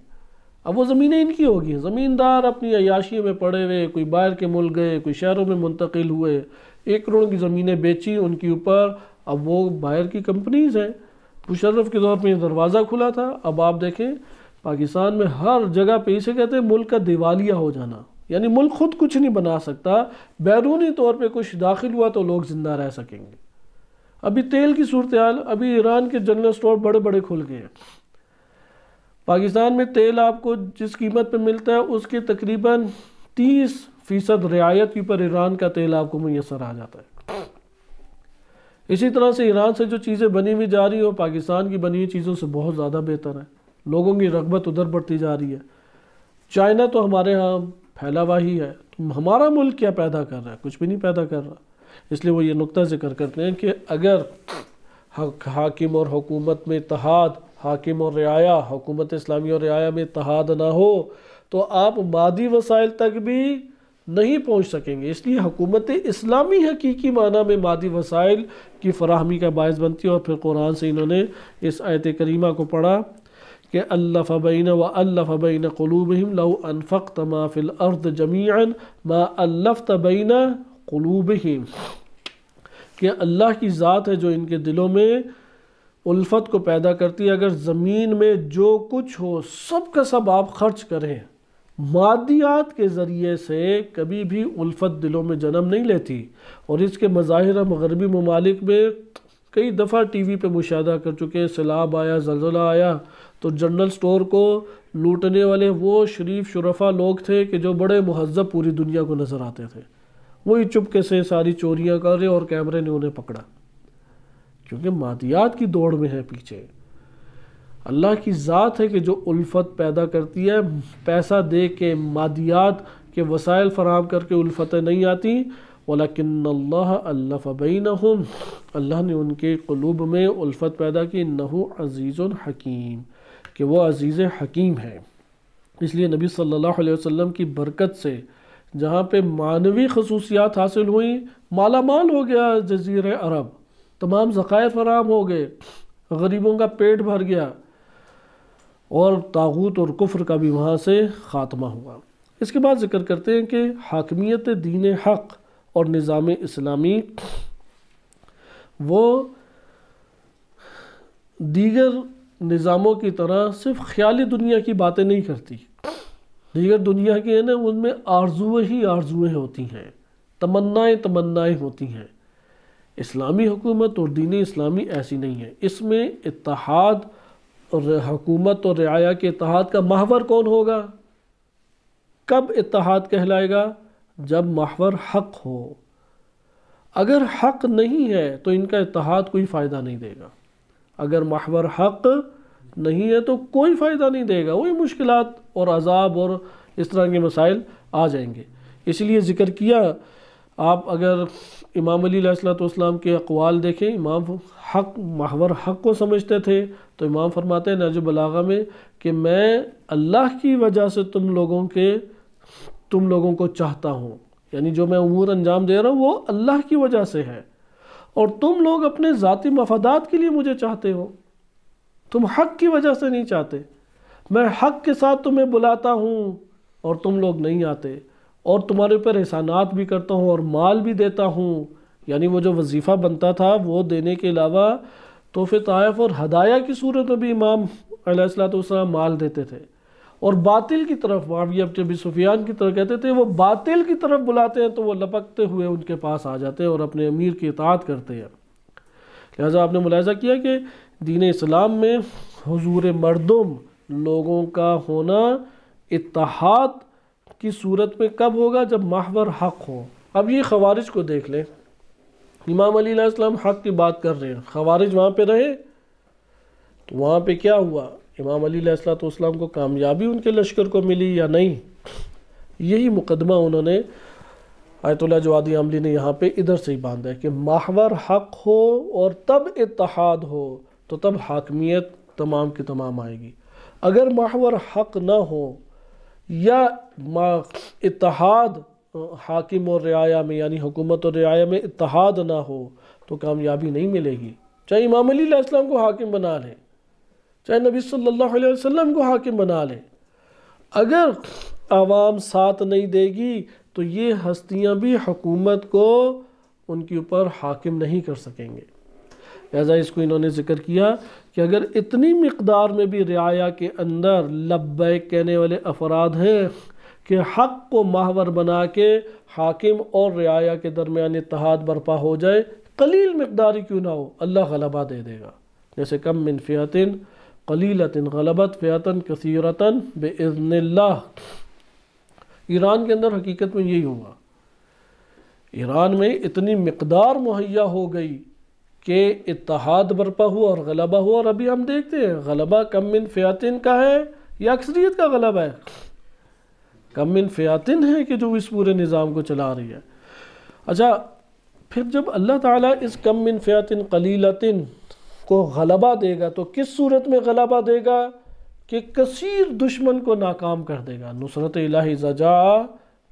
اب وہ زمینیں ان کی ہوگی، زمیندار اپنی عیاشی میں پڑے ہوئے، کوئی باہر کے ملک گئے، کوئی شہروں میں منتقل ہوئے، ایکڑوں کی زمینیں بیچی ان کے اوپر، اب وہ باہر کی کمپنیز ہیں۔ مشرف کے دور میں یہ دروازہ کھلا تھا، اب آپ دیکھیں پاکستان میں ہر جگہ پہ اسے کہتے ہیں ملک کا دیوالیہ ہو جانا، یعنی ملک خود کچھ نہیں بنا سکتا، بیرونی طور پہ کچھ داخل ہوا تو لوگ زندہ رہ سکیں گے۔ ابھی تیل کی صورتحال، ابھی ایران کے جنرل سٹور بڑے بڑے کھل گئے ہیں، پاکستان میں تیل آپ کو جس قیمت پہ ملتا ہے اس کے تقریباً 30% رعایت کے اوپر ایران کا تیل آپ کو میسر آ جاتا ہے۔ اسی طرح سے ایران سے جو چیزیں بنی ہوئی جا رہی ہیں وہ پاکستان کی بنی ہوئی چیزوں سے بہت زیادہ بہتر ہے، لوگوں کی رغبت ادھر بڑھتی جا رہی ہے۔ چائنا تو ہمارے ہاں پھیلا ہوا ہی ہے، ہمارا ملک کیا پیدا کر رہا ہے؟ کچھ بھی نہیں پیدا کر رہا۔ اس لیے وہ یہ نقطہ ذکر کرتے ہیں کہ اگر حاکم اور حکومت میں اتحاد، حاکم اور رعایا، حکومت اسلامی اور رعایا میں اتحاد نہ ہو تو آپ مادی وسائل تک بھی نہیں پہنچ سکیں گے۔ اس لیے حکومت اسلامی حقیقی معنی میں مادی وسائل کی فراہمی کا باعث بنتی ہے۔ اور پھر قرآن سے انہوں نے اس آیت کریمہ کو پڑھا کہ الف بین قلوبہم لو انفقت ما فی الارض جمیعا ما الفت بین قلوبہم، کہ اللہ کی ذات ہے جو ان کے دلوں میں الفت کو پیدا کرتی ہے۔ اگر زمین میں جو کچھ ہو سب کا سب آپ خرچ کریں، مادیات کے ذریعے سے کبھی بھی الفت دلوں میں جنم نہیں لیتی۔ اور اس کے مظاہر مغربی ممالک میں کئی دفعہ ٹی وی پہ مشاہدہ کر چکے، سیلاب آیا، زلزلہ آیا تو جنرل سٹور کو لوٹنے والے وہ شریف شرفا لوگ تھے کہ جو بڑے مہذب پوری دنیا کو نظر آتے تھے، وہی چپکے سے ساری چوریاں کر رہے اور کیمرے نے انہیں پکڑا، کیونکہ مادیات کی دوڑ میں ہے پیچھے۔ اللہ کی ذات ہے کہ جو الفت پیدا کرتی ہے، پیسہ دے کے مادیات کے وسائل فراہم کر کے الفتیں نہیں آتی۔ وَلَكِنَّ اللَّهَ أَلَّفَ بَيْنَهُمْ، اللہ نے ان کے قلوب میں الفت پیدا کی، إِنَّهُ عَزِيزٌ حکیم، کہ وہ عزیز حکیم ہے۔ اس لیے نبی صلی اللہ علیہ وسلم کی برکت سے جہاں پہ معنوی خصوصیات حاصل ہوئیں، مالا مال ہو گیا جزیرہ عرب، تمام ذخائر فراہم ہو گئے، غریبوں کا پیٹ بھر گیا، اور طاغوت اور کفر کا بھی وہاں سے خاتمہ ہوا۔ اس کے بعد ذکر کرتے ہیں کہ حاکمیت دین حق اور نظام اسلامی وہ دیگر نظاموں کی طرح صرف خیالی دنیا کی باتیں نہیں کرتی۔ دیگر دنیا کی ہے نا، ان میں آرزویں ہی آرزویں ہوتی ہیں، تمنائیں ہوتی ہیں۔ اسلامی حکومت اور دین اسلامی ایسی نہیں ہے۔ اس میں اتحاد اور حکومت اور رعایا کے اتحاد کا محور کون ہوگا؟ کب اتحاد کہلائے گا؟ جب محور حق ہو۔ اگر حق نہیں ہے تو ان کا اتحاد کوئی فائدہ نہیں دے گا۔ اگر محور حق نہیں ہے تو کوئی فائدہ نہیں دے گا، وہی مشکلات اور عذاب اور اس طرح کے مسائل آ جائیں گے۔ اس لیے ذکر کیا، آپ اگر امام علی علیہ السلام کے اقوال دیکھیں، امام حق محور حق کو سمجھتے تھے، تو امام فرماتے ہیں نہج بلاغہ میں کہ میں اللہ کی وجہ سے تم لوگوں کو چاہتا ہوں، یعنی جو میں امور انجام دے رہا ہوں وہ اللہ کی وجہ سے ہے، اور تم لوگ اپنے ذاتی مفادات کے لیے مجھے چاہتے ہو، تم حق کی وجہ سے نہیں چاہتے۔ میں حق کے ساتھ تمہیں بلاتا ہوں اور تم لوگ نہیں آتے، اور تمہارے اوپر احسانات بھی کرتا ہوں اور مال بھی دیتا ہوں، یعنی وہ جو وظیفہ بنتا تھا وہ دینے کے علاوہ تحفے طائف اور ہدایہ کی صورت میں بھی امام علیہ السلام مال دیتے تھے۔ اور باطل کی طرف، معاویہ بن ابی سفیان کی طرف کہتے تھے، وہ باطل کی طرف بلاتے ہیں تو وہ لپکتے ہوئے ان کے پاس آ جاتے ہیں اور اپنے امیر کی اطاعت کرتے ہیں۔ لہٰذا آپ نے ملاحظہ کیا کہ دین اسلام میں حضور مردم لوگوں کا ہونا اتحاد کی صورت میں کب ہوگا؟ جب محور حق ہو۔ اب یہ خوارج کو دیکھ لیں، امام علی علیہ السلام حق کی بات کر رہے ہیں، خوارج وہاں پہ رہے تو وہاں پہ کیا ہوا؟ امام علی علیہ السلام کو کامیابی ان کے لشکر کو ملی یا نہیں؟ یہی مقدمہ انہوں نے آیت اللہ جوادی عاملی نے یہاں پہ ادھر سے ہی باندھا ہے کہ محور حق ہو اور تب اتحاد ہو تو تب حاکمیت تمام کی تمام آئے گی۔ اگر محور حق نہ ہو یا اتحاد حاکم اور رعایا میں، یعنی حکومت اور رعایا میں اتحاد نہ ہو تو کامیابی نہیں ملے گی۔ چاہے امام علی علیہ السلام کو حاکم بنا لیں، چاہے نبی صلی اللہ علیہ وسلم کو حاکم بنا لیں، اگر عوام ساتھ نہیں دے گی تو یہ ہستیاں بھی حکومت کو ان کے اوپر حاکم نہیں کر سکیں گے۔ لہذا اس کو انہوں نے ذکر کیا کہ اگر اتنی مقدار میں بھی رعایا کے اندر لبیک کہنے والے افراد ہیں کہ حق کو محور بنا کے حاکم اور رعایا کے درمیان اتحاد برپا ہو جائے، قلیل مقداری کیوں نہ ہو، اللہ غلبہ دے دے گا۔ جیسے کم من فئۃ قلیلۃ غلبت فئۃ کثیرۃ باذن اللہ۔ ایران کے اندر حقیقت میں یہی ہوا، ایران میں اتنی مقدار مہیا ہو گئی کہ اتحاد برپا ہوا اور غلبہ ہوا، اور ابھی ہم دیکھتے ہیں غلبہ کم من فئۃ کا ہے یا اکثریت کا غلبہ ہے؟ کم من فئۃ ہے کہ جو اس پورے نظام کو چلا رہی ہے۔ اچھا، پھر جب اللہ تعالیٰ اس کم من فئۃ قلیلۃ کو غلبہ دے گا، تو کس صورت میں غلبہ دے گا؟ کہ کثیر دشمن کو ناکام کر دے گا۔ نصرت الہی اذا جاء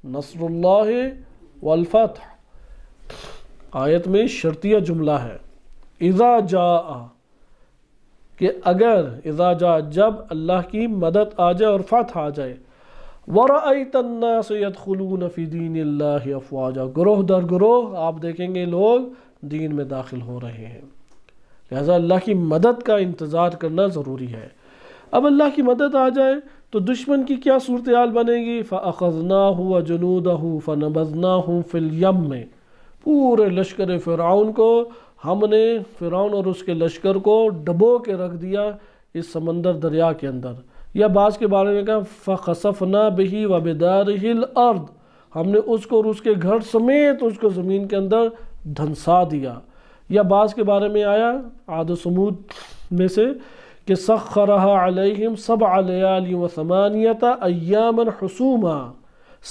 نصر اللہ والفتح، آیت میں شرطیہ جملہ ہے اذا جاء، کہ اگر، اذا جاء جب اللہ کی مدد آ جائے اور فتح آ جائے، وَرَأَيْتَ النَّاسَ يَدْخُلُونَ فِي دِينِ اللَّهِ أَفْوَاجًا، گروہ در گروہ آپ دیکھیں گے لوگ دین میں داخل ہو رہے ہیں۔ لہذا اللہ کی مدد کا انتظار کرنا ضروری ہے۔ اب اللہ کی مدد آ جائے تو دشمن کی کیا صورتحال بنے گی؟ فَأَخَذْنَاهُ وَجُنُودَهُ فَنَبَذْنَاهُمْ فِي الْيَمِّ، پورے لشکر فرعون کو ہم نے، فرعون اور اس کے لشکر کو ڈبو کے رکھ دیا اس سمندر دریا کے اندر، یا بعض کے بارے میں کہا فَخَسَفْنَا بِهِ وَبِدَارِهِ الْأَرْضِ، ہم نے اس کو اور اس کے گھر سمیت اس کو زمین کے اندر دھنسا دیا۔ یا بعض کے بارے میں آیا عاد و سمود میں سے کہ سخرها علیہم 7 لیال و8 ایاما حسوما،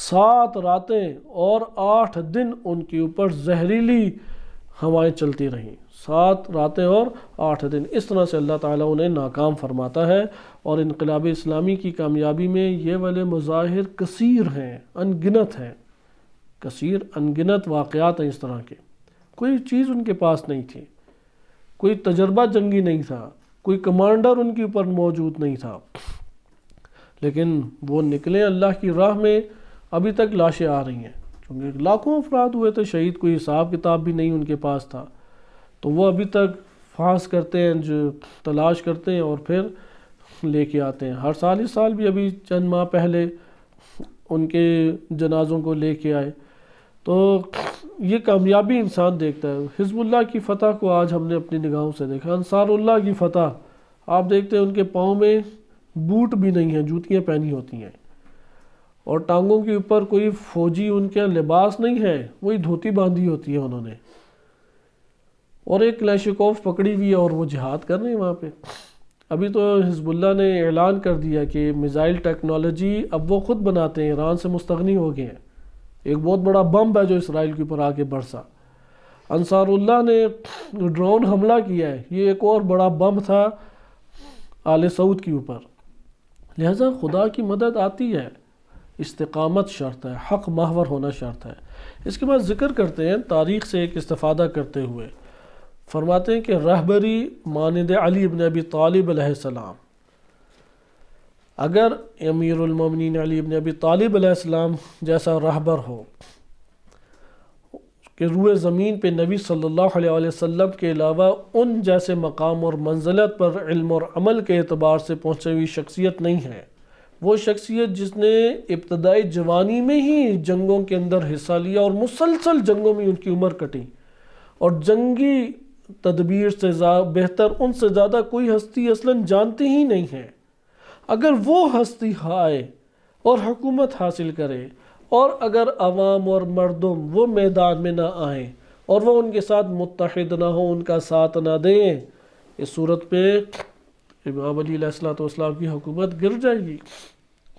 7 راتیں اور 8 دن ان کے اوپر زہریلی ہوائیں چلتی رہیں، 7 راتیں اور 8 دن۔ اس طرح سے اللہ تعالیٰ انہیں ناکام فرماتا ہے، اور انقلاب اسلامی کی کامیابی میں یہ والے مظاہر کثیر ہیں، ان گنت ہیں، کثیر ان گنت واقعات ہیں اس طرح کے۔ کوئی چیز ان کے پاس نہیں تھی، کوئی تجربہ جنگی نہیں تھا، کوئی کمانڈر ان کے اوپر موجود نہیں تھا، لیکن وہ نکلے اللہ کی راہ میں۔ ابھی تک لاشیں آ رہی ہیں، کیونکہ لاکھوں افراد ہوئے تھے شہید، کوئی حساب کتاب بھی نہیں ان کے پاس تھا، تو وہ ابھی تک فحص کرتے ہیں، جو تلاش کرتے ہیں اور پھر لے کے آتے ہیں۔ ہر سال اس سال بھی ابھی چند ماہ پہلے ان کے جنازوں کو لے کے آئے۔ تو یہ کامیابی انسان دیکھتا ہے۔ حزب اللہ کی فتح کو آج ہم نے اپنی نگاہوں سے دیکھا، انصار اللہ کی فتح آپ دیکھتے ہیں ان کے پاؤں میں بوٹ بھی نہیں ہیں، جوتیاں پہنی ہوتی ہیں، اور ٹانگوں کے اوپر کوئی فوجی ان کے لباس نہیں ہے، وہی دھوتی باندھی ہوتی ہے انہوں نے، اور ایک کلاشنکوف پکڑی ہوئی ہے اور وہ جہاد کر رہے ہیں وہاں پہ۔ ابھی تو حزب اللہ نے اعلان کر دیا کہ میزائل ٹیکنالوجی اب وہ خود بناتے ہیں، ایران سے مستغنی ہو گئے ہیں۔ ایک بہت بڑا بم ہے جو اسرائیل کے اوپر آگے برسا۔ انصار اللہ نے ڈرون حملہ کیا ہے، یہ ایک اور بڑا بم تھا آل سعود کے اوپر۔ لہذا خدا کی مدد آتی ہے، استقامت شرط ہے، حق محور ہونا شرط ہے۔ اس کے بعد ذکر کرتے ہیں تاریخ سے ایک استفادہ کرتے ہوئے، فرماتے ہیں کہ رہبری مانند علی ابن ابی طالب علیہ السلام، اگر امیر المومنین علی ابن ابی طالب علیہ السلام جیسا رہبر ہو کہ روئے زمین پہ نبی صلی اللہ علیہ وسلم کے علاوہ ان جیسے مقام اور منزلت پر علم اور عمل کے اعتبار سے پہنچی ہوئی شخصیت نہیں ہے، وہ شخصیت جس نے ابتدائی جوانی میں ہی جنگوں کے اندر حصہ لیا اور مسلسل جنگوں میں ان کی عمر کٹی، اور جنگی تدبیر سے بہتر ان سے زیادہ کوئی ہستی اصلاً جانتی ہی نہیں ہے، اگر وہ ہستی آئے اور حکومت حاصل کرے، اور اگر عوام اور مردم وہ میدان میں نہ آئیں اور وہ ان کے ساتھ متحد نہ ہوں، ان کا ساتھ نہ دیں، اس صورت پہ امام علی علیہ السلام کی حکومت گر جائے گی،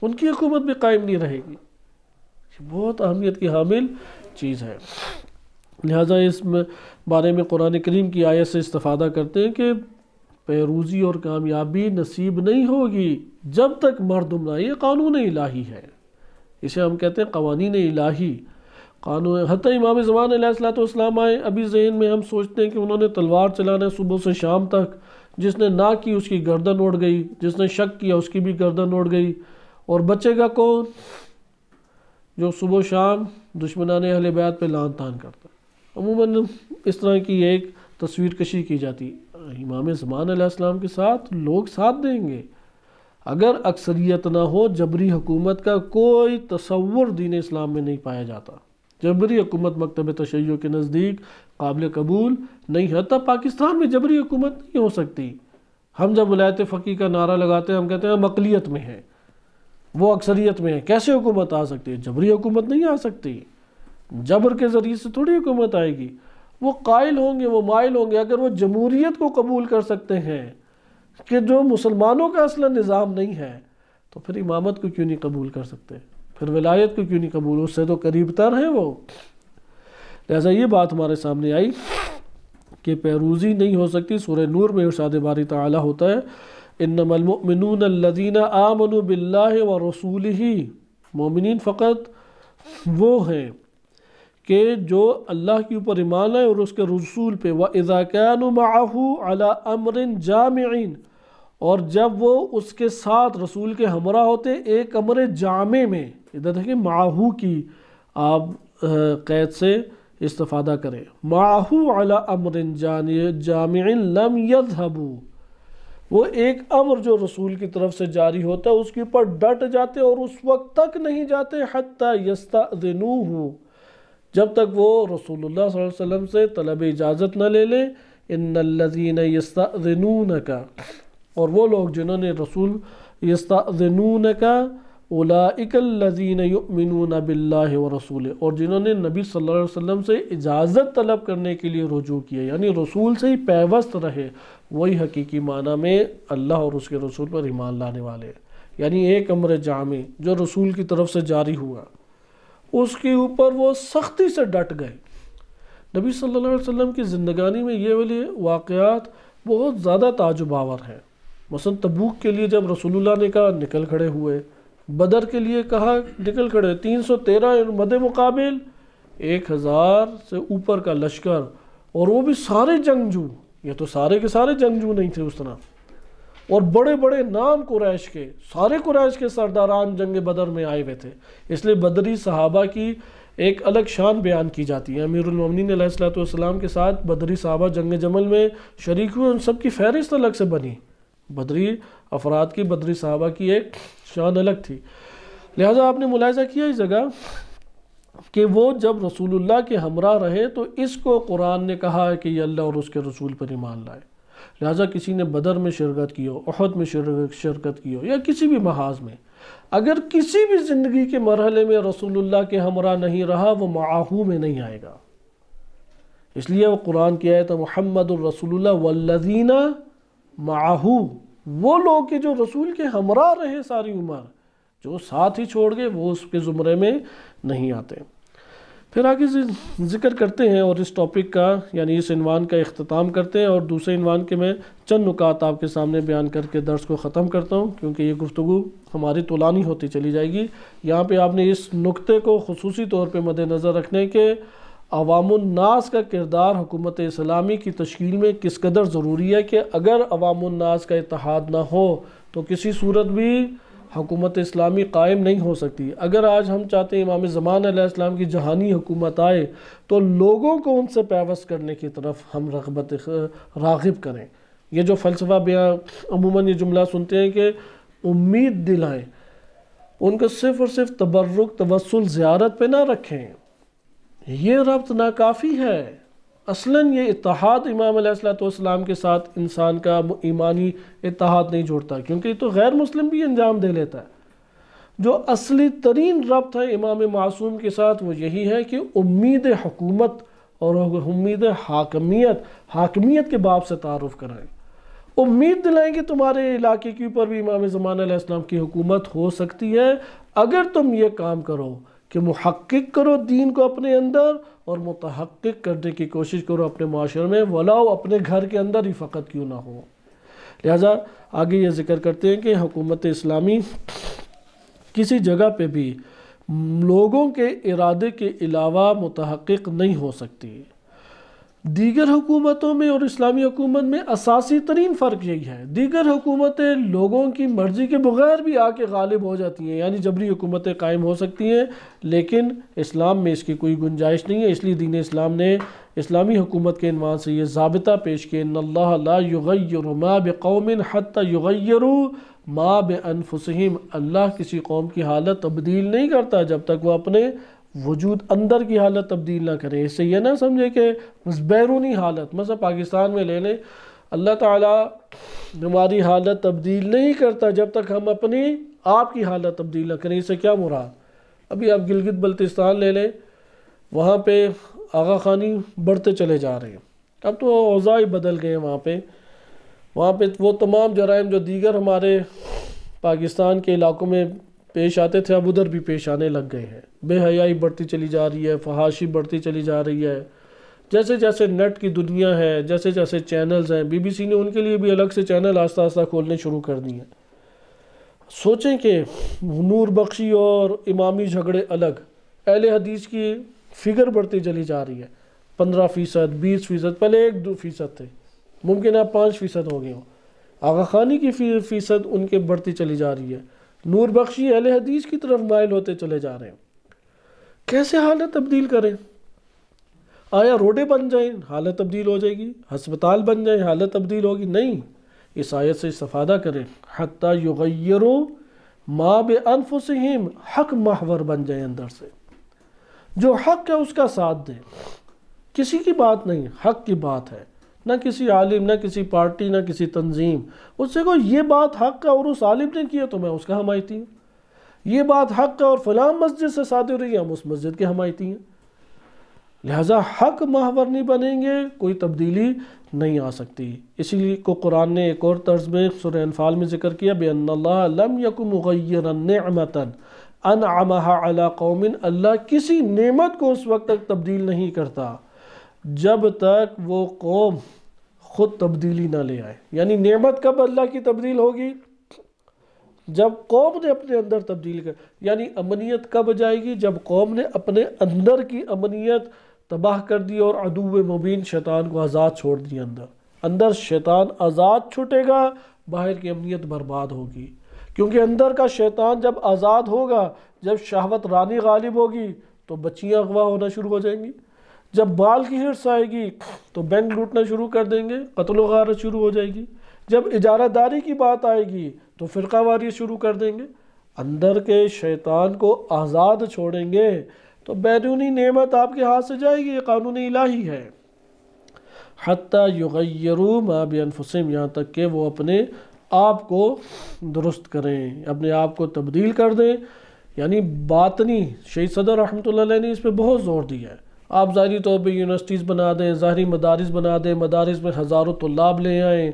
ان کی حکومت بھی قائم نہیں رہے گی۔ یہ بہت اہمیت کی حامل چیز ہے۔ لہٰذا اس بارے میں قرآن کریم کی آیت سے استفادہ کرتے ہیں کہ پیروزی اور کامیابی نصیب نہیں ہوگی جب تک مردم نہ، یہ قانون الہی ہے، اسے ہم کہتے ہیں قوانین الہی، قانون۔ حتیٰ امام زمان علیہ السلام آئے، ابھی ذہن میں ہم سوچتے ہیں کہ انہوں نے تلوار چلانا ہے صبح سے شام تک، جس نے نہ کی اس کی گردن اڑ گئی، جس نے شک کیا اس کی بھی گردن اڑ گئی، اور بچے گا کون؟ جو صبح شام دشمنان اہل بیت پہ لعن طعن کرتا ہے۔ عموماً اس طرح کی ایک تصویر کشی کی جاتی، امام زمان علیہ السلام کے ساتھ لوگ ساتھ دیں گے، اگر اکثریت نہ ہو جبری حکومت کا کوئی تصور دین اسلام میں نہیں پایا جاتا۔ جبری حکومت مکتب تشیع کے نزدیک قابل قبول نہیں، حتیٰ پاکستان میں جبری حکومت نہیں ہو سکتی۔ ہم جب ولایت فقیہ کا نعرہ لگاتے ہیں ہم کہتے ہیں ہم اقلیت میں ہیں، وہ اکثریت میں ہے، کیسے حکومت آ سکتی ہے؟ جبری حکومت نہیں آ سکتی، جبر کے ذریعے سے تھوڑی حکومت آئے گی۔ وہ قائل ہوں گے، وہ مائل ہوں گے، اگر وہ جمہوریت کو قبول کر سکتے ہیں کہ جو مسلمانوں کا اصلا نظام نہیں ہے، تو پھر امامت کو کیوں نہیں قبول کر سکتے؟ پھر ولایت کو کیوں نہیں قبول؟ اس سے تو قریب تر ہیں وہ۔ لہٰذا یہ بات ہمارے سامنے آئی کہ پیروزی نہیں ہو سکتی۔ سورہ نور میں ارشاد باری تعالی ہوتا ہے انما المؤمنون الذین آمنوا باللہ ورسولہ، مومنین فقط وہ ہیں کہ جو اللہ کے اوپر ایمان لائے اور اس کے رسول پہ، وَإِذَا كَانُوا مَعَهُ عَلَىٰ أَمْرٍ جَامِعٍ، اور جب وہ اس کے ساتھ رسول کے ہمراہ ہوتے ایک امر جامع میں، ادھر دیکھیں معاہو کی آپ قید سے استفادہ کریں، معاہو علی امر جامع لم یذهبوا، وہ ایک امر جو رسول کی طرف سے جاری ہوتا ہے اس کے اوپر ڈٹ جاتے اور اس وقت تک نہیں جاتے حتی یستأذنوہ، جب تک وہ رسول اللہ صلی اللہ علیہ وسلم سے طلب اجازت نہ لے لیں۔ ان الذین یستأذنونک، اور وہ لوگ جنہوں نے رسول یستأذنونک اولئک الذین یؤمنون باللہ ورسولہ، اور جنہوں نے نبی صلی اللہ علیہ وسلم سے اجازت طلب کرنے کے لیے رجوع کیا، یعنی رسول سے ہی پیوست رہے، وہی حقیقی معنی میں اللہ اور اس کے رسول پر ایمان لانے والے، یعنی ایک امر جامع جو رسول کی طرف سے جاری ہوا اس کے اوپر وہ سختی سے ڈٹ گئے۔ نبی صلی اللہ علیہ وسلم کی زندگانی میں یہ والی واقعات بہت زیادہ تعجب آور ہیں۔ مثلا تبوک کے لیے جب رسول اللہ نے کہا نکل کھڑے ہوئے، بدر کے لیے کہا نکل کھڑے، 313 مد مقابل 1000 سے اوپر کا لشکر، اور وہ بھی سارے جنگجو، یہ تو سارے کے سارے جنگجو نہیں تھے اس طرح، اور بڑے بڑے نام قریش کے، سارے قریش کے سرداران جنگ بدر میں آئے ہوئے تھے، اس لیے بدری صحابہ کی ایک الگ شان بیان کی جاتی ہے۔ امیر المومنین علیہ السلام کے ساتھ بدری صحابہ جنگ جمل میں شریک ہوئے، ان سب کی فہرست الگ سے بنی، بدری افراد کی، بدری صحابہ کی ایک شان الگ تھی۔ لہٰذا آپ نے ملاحظہ کیا اس جگہ کہ وہ جب رسول اللہ کے ہمراہ رہے تو اس کو قرآن نے کہا ہے کہ یہ اللہ اور اس کے رسول پر ایمان لائے۔ لہٰذا کسی نے بدر میں شرکت کی ہو، احد میں شرکت کی ہو، یا کسی بھی محاذ میں، اگر کسی بھی زندگی کے مرحلے میں رسول اللہ کے ہمراہ نہیں رہا وہ معاہو میں نہیں آئے گا۔ اس لیے وہ قرآن کی آیت محمد الرسول اللہ والذین معاہو، وہ لوگ کہ جو رسول کے ہمراہ رہے ساری عمر، جو ساتھ ہی چھوڑ گئے وہ اس کے زمرے میں نہیں آتے۔ پھر آگے ذکر کرتے ہیں اور اس ٹاپک کا یعنی اس عنوان کا اختتام کرتے ہیں، اور دوسرے عنوان کے میں چند نکات آپ کے سامنے بیان کر کے درس کو ختم کرتا ہوں، کیونکہ یہ گفتگو ہماری طولانی ہوتی چلی جائے گی۔ یہاں پہ آپ نے اس نقطے کو خصوصی طور پہ مد نظر رکھنے کے عوام الناس کا کردار حکومت اسلامی کی تشکیل میں کس قدر ضروری ہے، کہ اگر عوام الناس کا اتحاد نہ ہو تو کسی صورت بھی حکومت اسلامی قائم نہیں ہو سکتی۔ اگر آج ہم چاہتے ہیں امام زمان علیہ السلام کی جہانی حکومت آئے تو لوگوں کو ان سے پیوست کرنے کی طرف ہم راغب کریں۔ یہ جو فلسفہ عموماً یہ جملہ سنتے ہیں کہ امید دلائیں، ان کو صرف اور صرف تبرک توسل زیارت پہ نہ رکھیں، یہ ربط ناکافی ہے۔ اصلاً یہ اتحاد امام علیہ السلام کے ساتھ انسان کا ایمانی اتحاد نہیں جوڑتا، کیونکہ یہ تو غیر مسلم بھی انجام دے لیتا ہے۔ جو اصلی ترین ربط ہے امام معصوم کے ساتھ وہ یہی ہے کہ امید حکومت اور امید حاکمیت کے باب سے تعارف کرائیں، امید دلائیں کہ تمہارے علاقے کے اوپر بھی امام زمان علیہ السلام کی حکومت ہو سکتی ہے اگر تم یہ کام کرو کہ محقق کرو دین کو اپنے اندر اور متحقق کرنے کی کوشش کرو اپنے معاشرے میں، ولاؤ اپنے گھر کے اندر ہی فقط کیوں نہ ہو۔ لہٰذا آگے یہ ذکر کرتے ہیں کہ حکومت اسلامی کسی جگہ پہ بھی لوگوں کے ارادے کے علاوہ متحقق نہیں ہو سکتی۔ دیگر حکومتوں میں اور اسلامی حکومت میں اساسی ترین فرق یہی ہے، دیگر حکومتیں لوگوں کی مرضی کے بغیر بھی آ کے غالب ہو جاتی ہیں، یعنی جبری حکومتیں قائم ہو سکتی ہیں، لیکن اسلام میں اس کی کوئی گنجائش نہیں ہے۔ اس لیے دین اسلام نے اسلامی حکومت کے عنوان سے یہ ضابطہ پیش کیا، ان اللہ لا یغیر ما بقوم حتی یغیروا ما بانفسہم، اللہ کسی قوم کی حالت تبدیل نہیں کرتا جب تک وہ اپنے وجود اندر کی حالت تبدیل نہ کرے۔ اس سے یہ نہ سمجھے کہ بیرونی حالت، مثلا پاکستان میں لے لیں، اللہ تعالیٰ ہماری حالت تبدیل نہیں کرتا جب تک ہم اپنی آپ کی حالت تبدیل نہ کریں۔ اس سے کیا مراد؟ ابھی آپ گلگت بلتستان لے لیں، وہاں پہ آغا خانی بڑھتے چلے جا رہے ہیں، اب تو اوضاع ہی بدل گئے ہیں وہاں پہ وہ تمام جرائم جو دیگر ہمارے پاکستان کے علاقوں میں پیش آتے تھے اب ادھر بھی پیش آنے لگ گئے ہیں، بے حیائی بڑھتی چلی جا رہی ہے، فحاشی بڑھتی چلی جا رہی ہے، جیسے جیسے نیٹ کی دنیا ہے، جیسے جیسے چینلز ہیں، بی بی سی نے ان کے لیے بھی الگ سے چینل آہستہ آہستہ کھولنے شروع کر دیے ہیں۔ سوچیں کہ نور بخشی اور امامی جھگڑے الگ، اہل حدیث کی فگر بڑھتی چلی جا رہی ہے، 15%، 20%، پہلے 1-2% تھے، ممکن ہے 5% ہو گئے ہوں۔ آغا خانی کی فیصد ان کے بڑھتی چلی جا رہی ہے، نور بخشی اہل حدیث کی طرف مائل ہوتے چلے جا رہے ہیں۔ کیسے حالت تبدیل کریں؟ آیا روڈیں بن جائیں حالت تبدیل ہو جائے گی؟ ہسپتال بن جائیں حالت تبدیل ہوگی؟ نہیں، اس آیت سے استفادہ کریں، حتی یغیروا ما بانفسہم، حق محور بن جائیں اندر سے، جو حق ہے اس کا ساتھ دیں، کسی کی بات نہیں، حق کی بات ہے، نہ کسی عالم، نہ کسی پارٹی، نہ کسی تنظیم۔ اس سے کوئی یہ بات حق ہے اور اس عالم نے کی ہے تو میں اس کا حمایتی ہوں، یہ بات حق ہے اور فلاں مسجد سے صادر ہوئی ہے، ہم اس مسجد کے حمایتی ہیں۔ لہٰذا حق محور نہیں بنیں گے کوئی تبدیلی نہیں آ سکتی۔ اسی لیے کو قرآن نے ایک اور طرز میں سورہ انفال میں ذکر کیا، بِأَنَّ اللَّهَ لَمْ يَكُنْ مُغَيِّرًا نِعْمَةً أَنْعَمَهَا عَلَىٰ قَوْمٍ، اللہ کسی نعمت کو اس وقت تک تبدیل نہیں کرتا جب تک وہ قوم خود تبدیلی نہ لے آئے۔ یعنی نعمت کب اللہ کی تبدیل ہوگی؟ جب قوم نے اپنے اندر تبدیل کر، یعنی امنیت کب جائے گی؟ جب قوم نے اپنے اندر کی امنیت تباہ کر دی اور عدو مبین شیطان کو آزاد چھوڑ دیا اندر شیطان آزاد چھوٹے گا، باہر کی امنیت برباد ہوگی۔ کیونکہ اندر کا شیطان جب آزاد ہوگا، جب شہوت رانی غالب ہوگی تو بچیاں اغوا ہونا شروع ہو جائیں گی، جب بال کی ہرس آئے گی تو بینک لوٹنا شروع کر دیں گے، قتل و غارت شروع ہو جائے گی، جب اجارہ داری کی بات آئے گی تو فرقہ واریت شروع کر دیں گے۔ اندر کے شیطان کو آزاد چھوڑیں گے تو بیرونی نعمت آپ کے ہاتھ سے جائے گی، یہ قانون الہی ہے۔ حتی یغیروا ما بانفسہم، یہاں تک کہ وہ اپنے آپ کو درست کریں، اپنے آپ کو تبدیل کر دیں۔ یعنی باطنی، شہید صدر رحمۃ اللہ علیہ نے اس پہ بہت زور دیا ہے۔ آپ ظاہری طور پہ یونیورسٹیز بنا دیں، ظاہری مدارس بنا دیں، مدارس میں ہزاروں طلاب لے آئیں،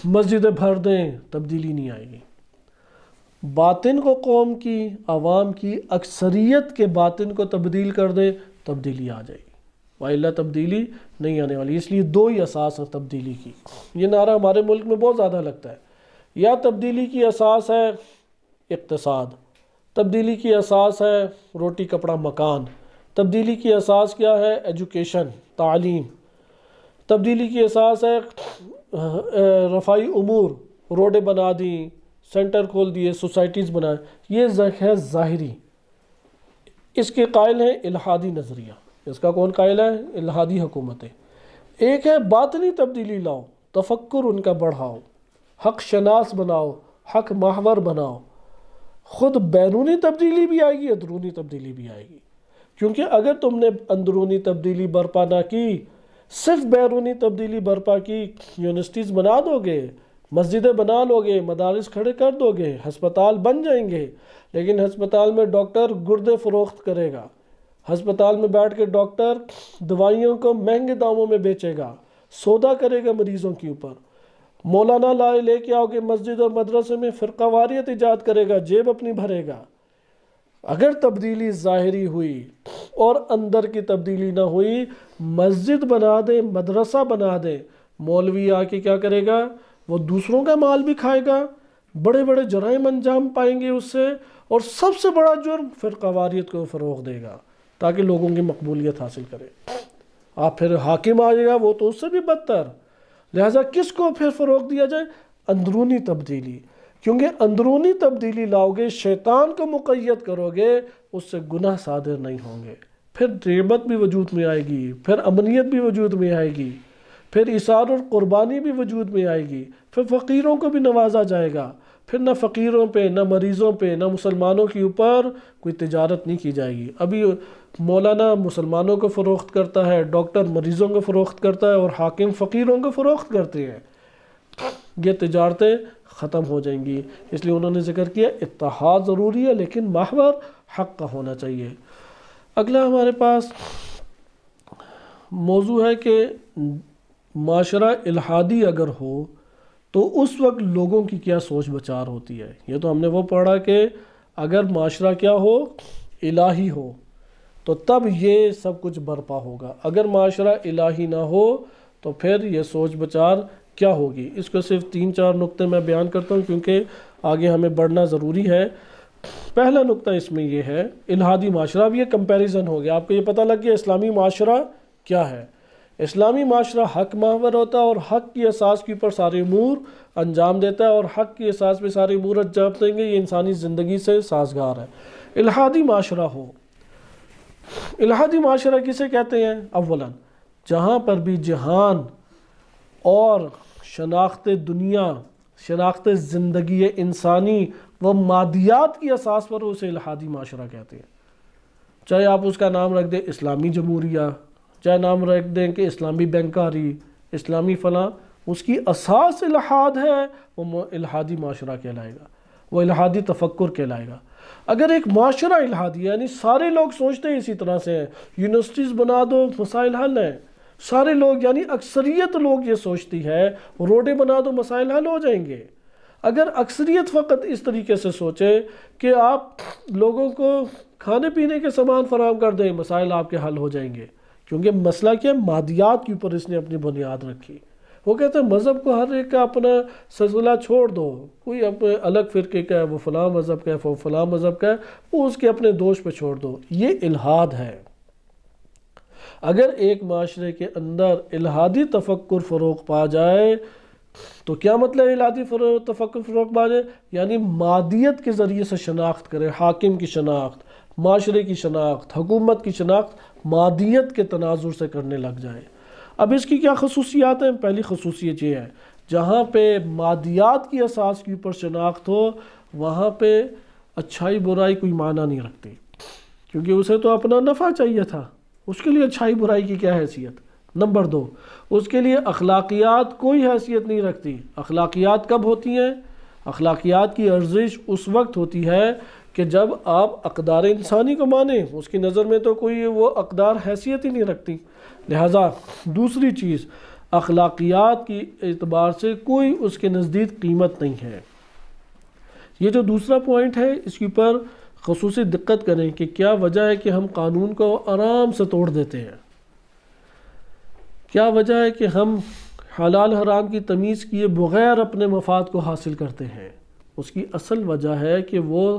مسجدیں بھر دیں، تبدیلی نہیں آئے گی۔ باطن کو قوم کی، عوام کی اکثریت کے باطن کو تبدیل کر دے، تبدیلی آ جائے گی، وَإِلَّا تبدیلی نہیں آنے والی۔ اس لیے دو ہی اساس ہے تبدیلی کی، یہ نعرہ ہمارے ملک میں بہت زیادہ لگتا ہے۔ یا تبدیلی کی اساس ہے اقتصاد، تبدیلی کی اساس ہے روٹی کپڑا مکان، تبدیلی کی اساس کیا ہے؟ ایجوکیشن، تعلیم، تبدیلی کی اساس ہے رفاعی امور، روڈیں بنا دیں، سینٹر کھول دیے، سوسائٹیز بنائیں، یہ ہے ظاہری۔ اس کے قائل ہیں الہادی نظریہ، اس کا کون قائل ہے؟ الہادی حکومتیں۔ ایک ہے باطنی تبدیلی لاؤ، تفکر ان کا بڑھاؤ، حق شناس بناؤ، حق محور بناؤ، خود بیرونی تبدیلی بھی آئے گی، اندرونی تبدیلی بھی آئے گی۔ کیونکہ اگر تم نے اندرونی تبدیلی برپا نہ کی، صرف بیرونی تبدیلی برپا کی، یونیورسٹیز بنا دو گے، مسجدیں بنا لو گے، مدارس کھڑے کر دو گے، ہسپتال بن جائیں گے، لیکن ہسپتال میں ڈاکٹر گردے فروخت کرے گا، ہسپتال میں بیٹھ کے ڈاکٹر دوائیوں کو مہنگے داموں میں بیچے گا، سودا کرے گا مریضوں کے اوپر، مولانا لے کے آؤ گے مسجد اور مدرسے میں، فرقہ واریت ایجاد کرے گا، جیب اپنی بھرے گا۔ اگر تبدیلی ظاہری ہوئی اور اندر کی تبدیلی نہ ہوئی، مسجد بنا دے، مدرسہ بنا دے، مولوی آ کے کیا کرے گا؟ وہ دوسروں کا مال بھی کھائے گا، بڑے بڑے جرائم انجام پائیں گے اس سے، اور سب سے بڑا جرم فرقہ واریت کو فروغ دے گا تاکہ لوگوں کی مقبولیت حاصل کرے۔ آپ پھر حاکم آ جائے گا، وہ تو اس سے بھی بدتر۔ لہٰذا کس کو پھر فروغ دیا جائے؟ اندرونی تبدیلی، کیونکہ اندرونی تبدیلی لاؤ گے، شیطان کو مقید کرو گے، اس سے گناہ صادر نہیں ہوں گے، پھر نعمت بھی وجود میں آئے گی، پھر امنیت بھی وجود میں آئے گی، پھر اثار اور قربانی بھی وجود میں آئے گی، پھر فقیروں کو بھی نوازا جائے گا، پھر نہ فقیروں پہ، نہ مریضوں پہ، نہ مسلمانوں کے اوپر کوئی تجارت نہیں کی جائے گی۔ ابھی مولانا مسلمانوں کو فروخت کرتا ہے، ڈاکٹر مریضوں کو فروخت کرتا ہے، اور حاکم فقیروں کو فروخت کرتے ہیں۔ یہ تجارتیں ختم ہو جائیں گی۔ اس لیے انہوں نے ذکر کیا اتحاد ضروری ہے، لیکن محور حق کا ہونا چاہیے۔ اگلا ہمارے پاس موضوع ہے کہ معاشرہ الہادی اگر ہو تو اس وقت لوگوں کی کیا سوچ بچار ہوتی ہے۔ یہ تو ہم نے وہ پڑھا کہ اگر معاشرہ کیا ہو؟ الہی ہو، تو تب یہ سب کچھ برپا ہوگا۔ اگر معاشرہ الہی نہ ہو تو پھر یہ سوچ بچار کیا ہوگی؟ اس کو صرف 3-4 نقطے میں بیان کرتا ہوں کیونکہ آگے ہمیں بڑھنا ضروری ہے۔ پہلا نقطہ اس میں یہ ہے الہادی معاشرہ۔ اب یہ کمپیریزن ہو گیا، آپ کو یہ پتہ لگ گیا اسلامی معاشرہ کیا ہے۔ اسلامی معاشرہ حق محور ہوتا ہے اور حق کی اساس کے اوپر سارے امور انجام دیتا ہے، اور حق کی اساس پہ سارے امور انجام دیں گے، یہ انسانی زندگی سے سازگار ہے۔ الہادی معاشرہ ہو، الہادی معاشرہ کسے کہتے ہیں؟ اولاً جہاں پر بھی جہان اور شناخت دنیا، شناخت زندگی انسانی وہ مادیات کی اساس پر اسے الہادی معاشرہ کہتے ہیں۔ چاہے آپ اس کا نام رکھ دیں اسلامی جمہوریہ، چاہے نام رکھ دیں کہ اسلامی بینکاری، اسلامی فلاں، اس کی اساس الہاد ہے، وہ الہادی معاشرہ کہلائے گا، وہ الہادی تفکر کہلائے گا۔ اگر ایک معاشرہ الہادی یعنی سارے لوگ سوچتے ہیں اسی طرح سے ہیں، یونیورسٹیز بنا دو مسائل حل ہیں، سارے لوگ یعنی اکثریت لوگ یہ سوچتی ہے، روڈیں بنا دو مسائل حل ہو جائیں گے۔ اگر اکثریت فقط اس طریقے سے سوچے کہ آپ لوگوں کو کھانے پینے کے سامان فراہم کر دیں، مسائل آپ کے حل ہو جائیں گے، کیونکہ مسئلہ کیا مادیات کے اوپر اس نے اپنی بنیاد رکھی۔ وہ کہتے ہیں مذہب کو ہر ایک کا اپنا سلسلہ چھوڑ دو، کوئی اپنے الگ فرقے کا ہے، وہ فلاں مذہب کا ہے، وہ فلاں مذہب کا ہے، وہ اس کے اپنے دوش پہ چھوڑ دو، یہ الہاد ہے۔ اگر ایک معاشرے کے اندر الہادی تفکر فروغ پا جائے تو کیا مطلب الہادی تفکر فروغ پا جائے؟ یعنی مادیت کے ذریعے سے شناخت کرے، حاکم کی شناخت، معاشرے کی شناخت، حکومت کی شناخت مادیت کے تناظر سے کرنے لگ جائے۔ اب اس کی کیا خصوصیات ہیں؟ پہلی خصوصیت یہ ہے جہاں پہ مادیات کی اساس کے اوپر شناخت ہو وہاں پہ اچھائی برائی کوئی معنی نہیں رکھتی، کیونکہ اسے تو اپنا نفع چاہیے تھا، اس کے لیے اچھائی برائی کی کیا حیثیت؟ نمبر 2، اس کے لیے اخلاقیات کوئی حیثیت نہیں رکھتی۔ اخلاقیات کب ہوتی ہیں؟ اخلاقیات کی ارزش اس وقت ہوتی ہے کہ جب آپ اقدار انسانی کو مانیں، اس کی نظر میں تو کوئی وہ اقدار حیثیت ہی نہیں رکھتی۔ لہٰذا دوسری چیز، اخلاقیات کی اعتبار سے کوئی اس کے نزدیک قیمت نہیں ہے۔ یہ جو دوسرا پوائنٹ ہے اس کے اوپر خصوصی دقت کریں کہ کیا وجہ ہے کہ ہم قانون کو آرام سے توڑ دیتے ہیں، کیا وجہ ہے کہ ہم حلال حرام کی تمیز کیے بغیر اپنے مفاد کو حاصل کرتے ہیں؟ اس کی اصل وجہ ہے کہ وہ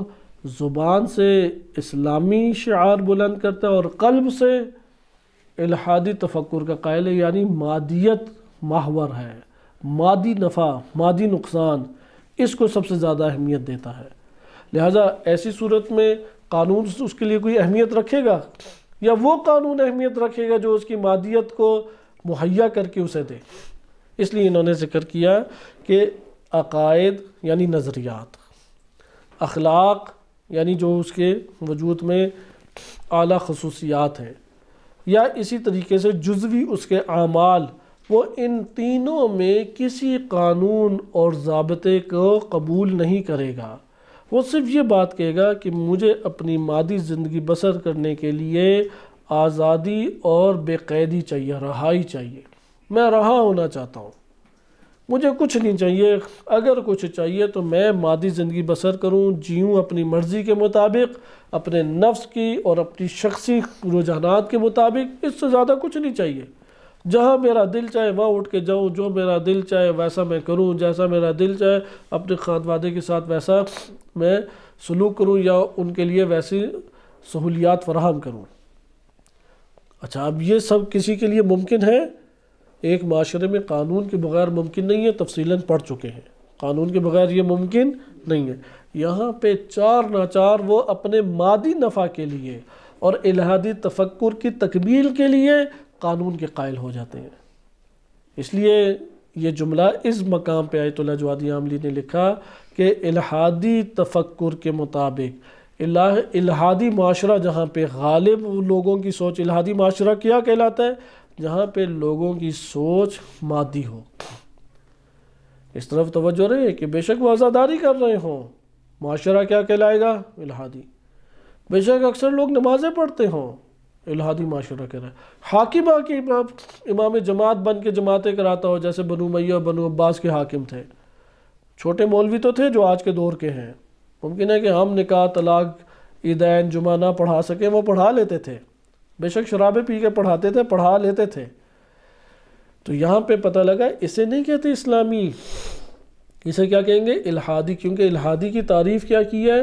زبان سے اسلامی شعار بلند کرتا ہے اور قلب سے الہادی تفکر کا قائل ہے، یعنی مادیت محور ہے، مادی نفع، مادی نقصان، اس کو سب سے زیادہ اہمیت دیتا ہے۔ لہٰذا ایسی صورت میں قانون اس کے لیے کوئی اہمیت رکھے گا یا وہ قانون اہمیت رکھے گا جو اس کی مادیت کو مہیا کر کے اسے دے؟ اس لیے انہوں نے ذکر کیا کہ عقائد یعنی نظریات، اخلاق یعنی جو اس کے وجود میں اعلیٰ خصوصیات ہیں، یا اسی طریقے سے جزوی اس کے اعمال، وہ ان تینوں میں کسی قانون اور ضابطے کو قبول نہیں کرے گا۔ وہ صرف یہ بات کہے گا کہ مجھے اپنی مادی زندگی بسر کرنے کے لیے آزادی اور بے قیدی چاہیے، رہائی چاہیے، میں رہا ہونا چاہتا ہوں، مجھے کچھ نہیں چاہیے، اگر کچھ چاہیے تو میں مادی زندگی بسر کروں، جیوں اپنی مرضی کے مطابق، اپنے نفس کی اور اپنی شخصی رجحانات کے مطابق، اس سے زیادہ کچھ نہیں چاہیے۔ جہاں میرا دل چاہے وہاں اٹھ کے جاؤں، جو میرا دل چاہے ویسا میں کروں، جیسا میرا دل چاہے اپنے خانوادے کے ساتھ ویسا میں سلوک کروں یا ان کے لیے ویسی سہولیات فراہم کروں۔ اچھا، اب یہ سب کسی کے لیے ممکن ہے؟ ایک معاشرے میں قانون کے بغیر ممکن نہیں ہے، تفصیلاً پڑھ چکے ہیں، قانون کے بغیر یہ ممکن نہیں ہے۔ یہاں پہ چار ناچار وہ اپنے مادی نفع کے لیے اور الہادی تفکر کی تکمیل کے لیے قانون کے قائل ہو جاتے ہیں۔ اس لیے یہ جملہ اس مقام پہ آیت اللہ جوادی عاملی نے لکھا کہ الہادی تفکر کے مطابق الہادی معاشرہ جہاں پہ غالب لوگوں کی سوچ، الہادی معاشرہ کیا کہلاتا ہے؟ جہاں پہ لوگوں کی سوچ مادی ہو۔ اس طرف توجہ رہے کہ بے شک وہ عزاداری کر رہے ہوں، معاشرہ کیا کہلائے گا؟ الہادی۔ بے شک اکثر لوگ نمازیں پڑھتے ہوں، الہادی معاشرہ کہہ رہا ہے۔ حاکم امام جماعت بن کے جماعتیں کراتا ہو، جیسے بنو امیہ اور بنو عباس کے حاکم تھے۔ چھوٹے مولوی تو تھے جو آج کے دور کے ہیں، ممکن ہے کہ ہم نکاح، طلاق، عیدین، جمعہ نہ پڑھا سکیں، وہ پڑھا لیتے تھے، بے شک شرابیں پی کے پڑھاتے تھے، پڑھا لیتے تھے۔ تو یہاں پہ پتہ لگا اسے نہیں کہتے اسلامی، اسے کیا کہیں گے؟ الحادی، کیونکہ الحادی کی تعریف کیا کی ہے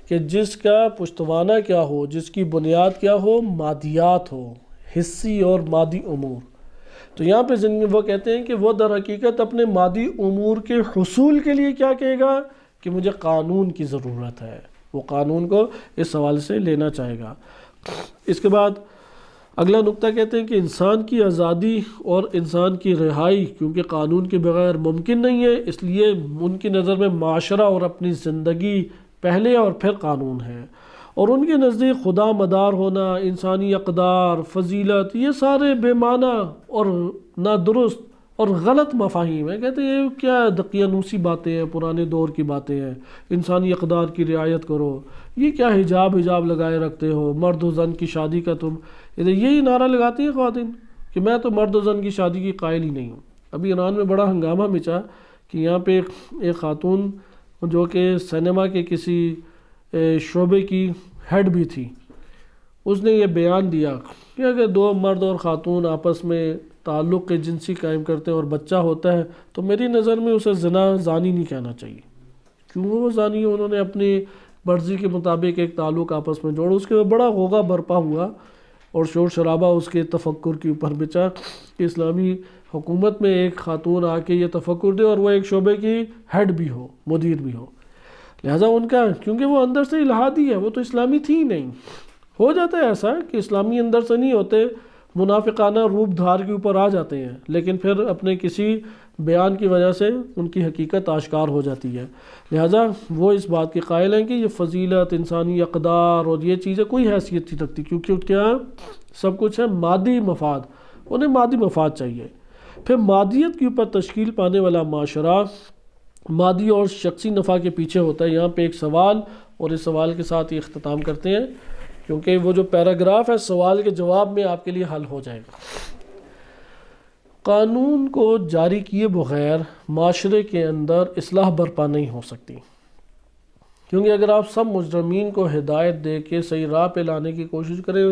کہ جس کا پشتوانہ کیا ہو، جس کی بنیاد کیا ہو؟ مادیات ہو، حصی اور مادی امور۔ تو یہاں پہ وہ کہتے ہیں کہ وہ در حقیقت اپنے مادی امور کے حصول کے لیے کیا کہے گا کہ مجھے قانون کی ضرورت ہے، وہ قانون کو اس حوالے سے لینا چاہے گا۔ اس کے بعد اگلا نقطہ کہتے ہیں کہ انسان کی آزادی اور انسان کی رہائی کیونکہ قانون کے بغیر ممکن نہیں ہے، اس لیے ان کی نظر میں معاشرہ اور اپنی زندگی پہلے اور پھر قانون ہے، اور ان کے نزدیک خدا مدار ہونا، انسانی اقدار، فضیلت، یہ سارے بے معنی اور نادرست اور غلط مفاہیم ہیں۔ کہتے ہیں یہ کیا دقیانوسی باتیں ہیں، پرانے دور کی باتیں ہیں، انسانی اقدار کی رعایت کرو، یہ کیا حجاب لگائے رکھتے ہو، مرد و زن کی شادی کا تم یہی نعرہ لگاتی ہیں خواتین کہ میں تو مرد و زن کی شادی کی قائل ہی نہیں ہوں۔ ابھی ایران میں بڑا ہنگامہ مچا کہ یہاں پہ ایک خاتون جو کہ سینما کے کسی شعبے کی ہیڈ بھی تھی، اس نے یہ بیان دیا کہ اگر دو مرد اور خاتون آپس میں تعلق کے جنسی قائم کرتے ہیں اور بچہ ہوتا ہے تو میری نظر میں اسے زانی نہیں کہنا چاہیے۔ کیوں وہ زانی ہے؟ انہوں نے اپنی مرضی کے مطابق ایک تعلق آپس میں جوڑا، اس کے بڑا غوغہ برپا ہوا اور شور شرابہ اس کے تفکر کے اوپر بچا کہ اسلامی حکومت میں ایک خاتون آ کے یہ تفکر دے اور وہ ایک شعبے کی ہیڈ بھی ہو، مدیر بھی ہو، لہٰذا ان کا کیونکہ وہ اندر سے الہادی ہے، وہ تو اسلامی تھی ہی نہیں۔ ہو جاتا ہے ایسا کہ اسلامی اندر سے نہیں ہوتے، منافقانہ روپ دھار کے اوپر آ جاتے ہیں، لیکن پھر اپنے کسی بیان کی وجہ سے ان کی حقیقت آشکار ہو جاتی ہے۔ لہٰذا وہ اس بات کے قائل ہیں کہ یہ فضیلت، انسانی اقدار اور یہ چیزیں کوئی حیثیت نہیں رکھتی، کیونکہ کیا سب کچھ ہے مادی مفاد، انہیں مادی مفاد چاہیے۔ پھر مادیت کے اوپر تشکیل پانے والا معاشرہ مادی اور شخصی نفع کے پیچھے ہوتا ہے۔ یہاں پہ ایک سوال، اور اس سوال کے ساتھ یہ اختتام کرتے ہیں کیونکہ وہ جو پیراگراف ہے سوال کے جواب میں آپ کے لیے حل ہو جائے گا۔ قانون کو جاری کیے بغیر معاشرے کے اندر اصلاح برپا نہیں ہو سکتی، کیونکہ اگر آپ سب مجرمین کو ہدایت دے کے صحیح راہ پہ لانے کی کوشش کریں،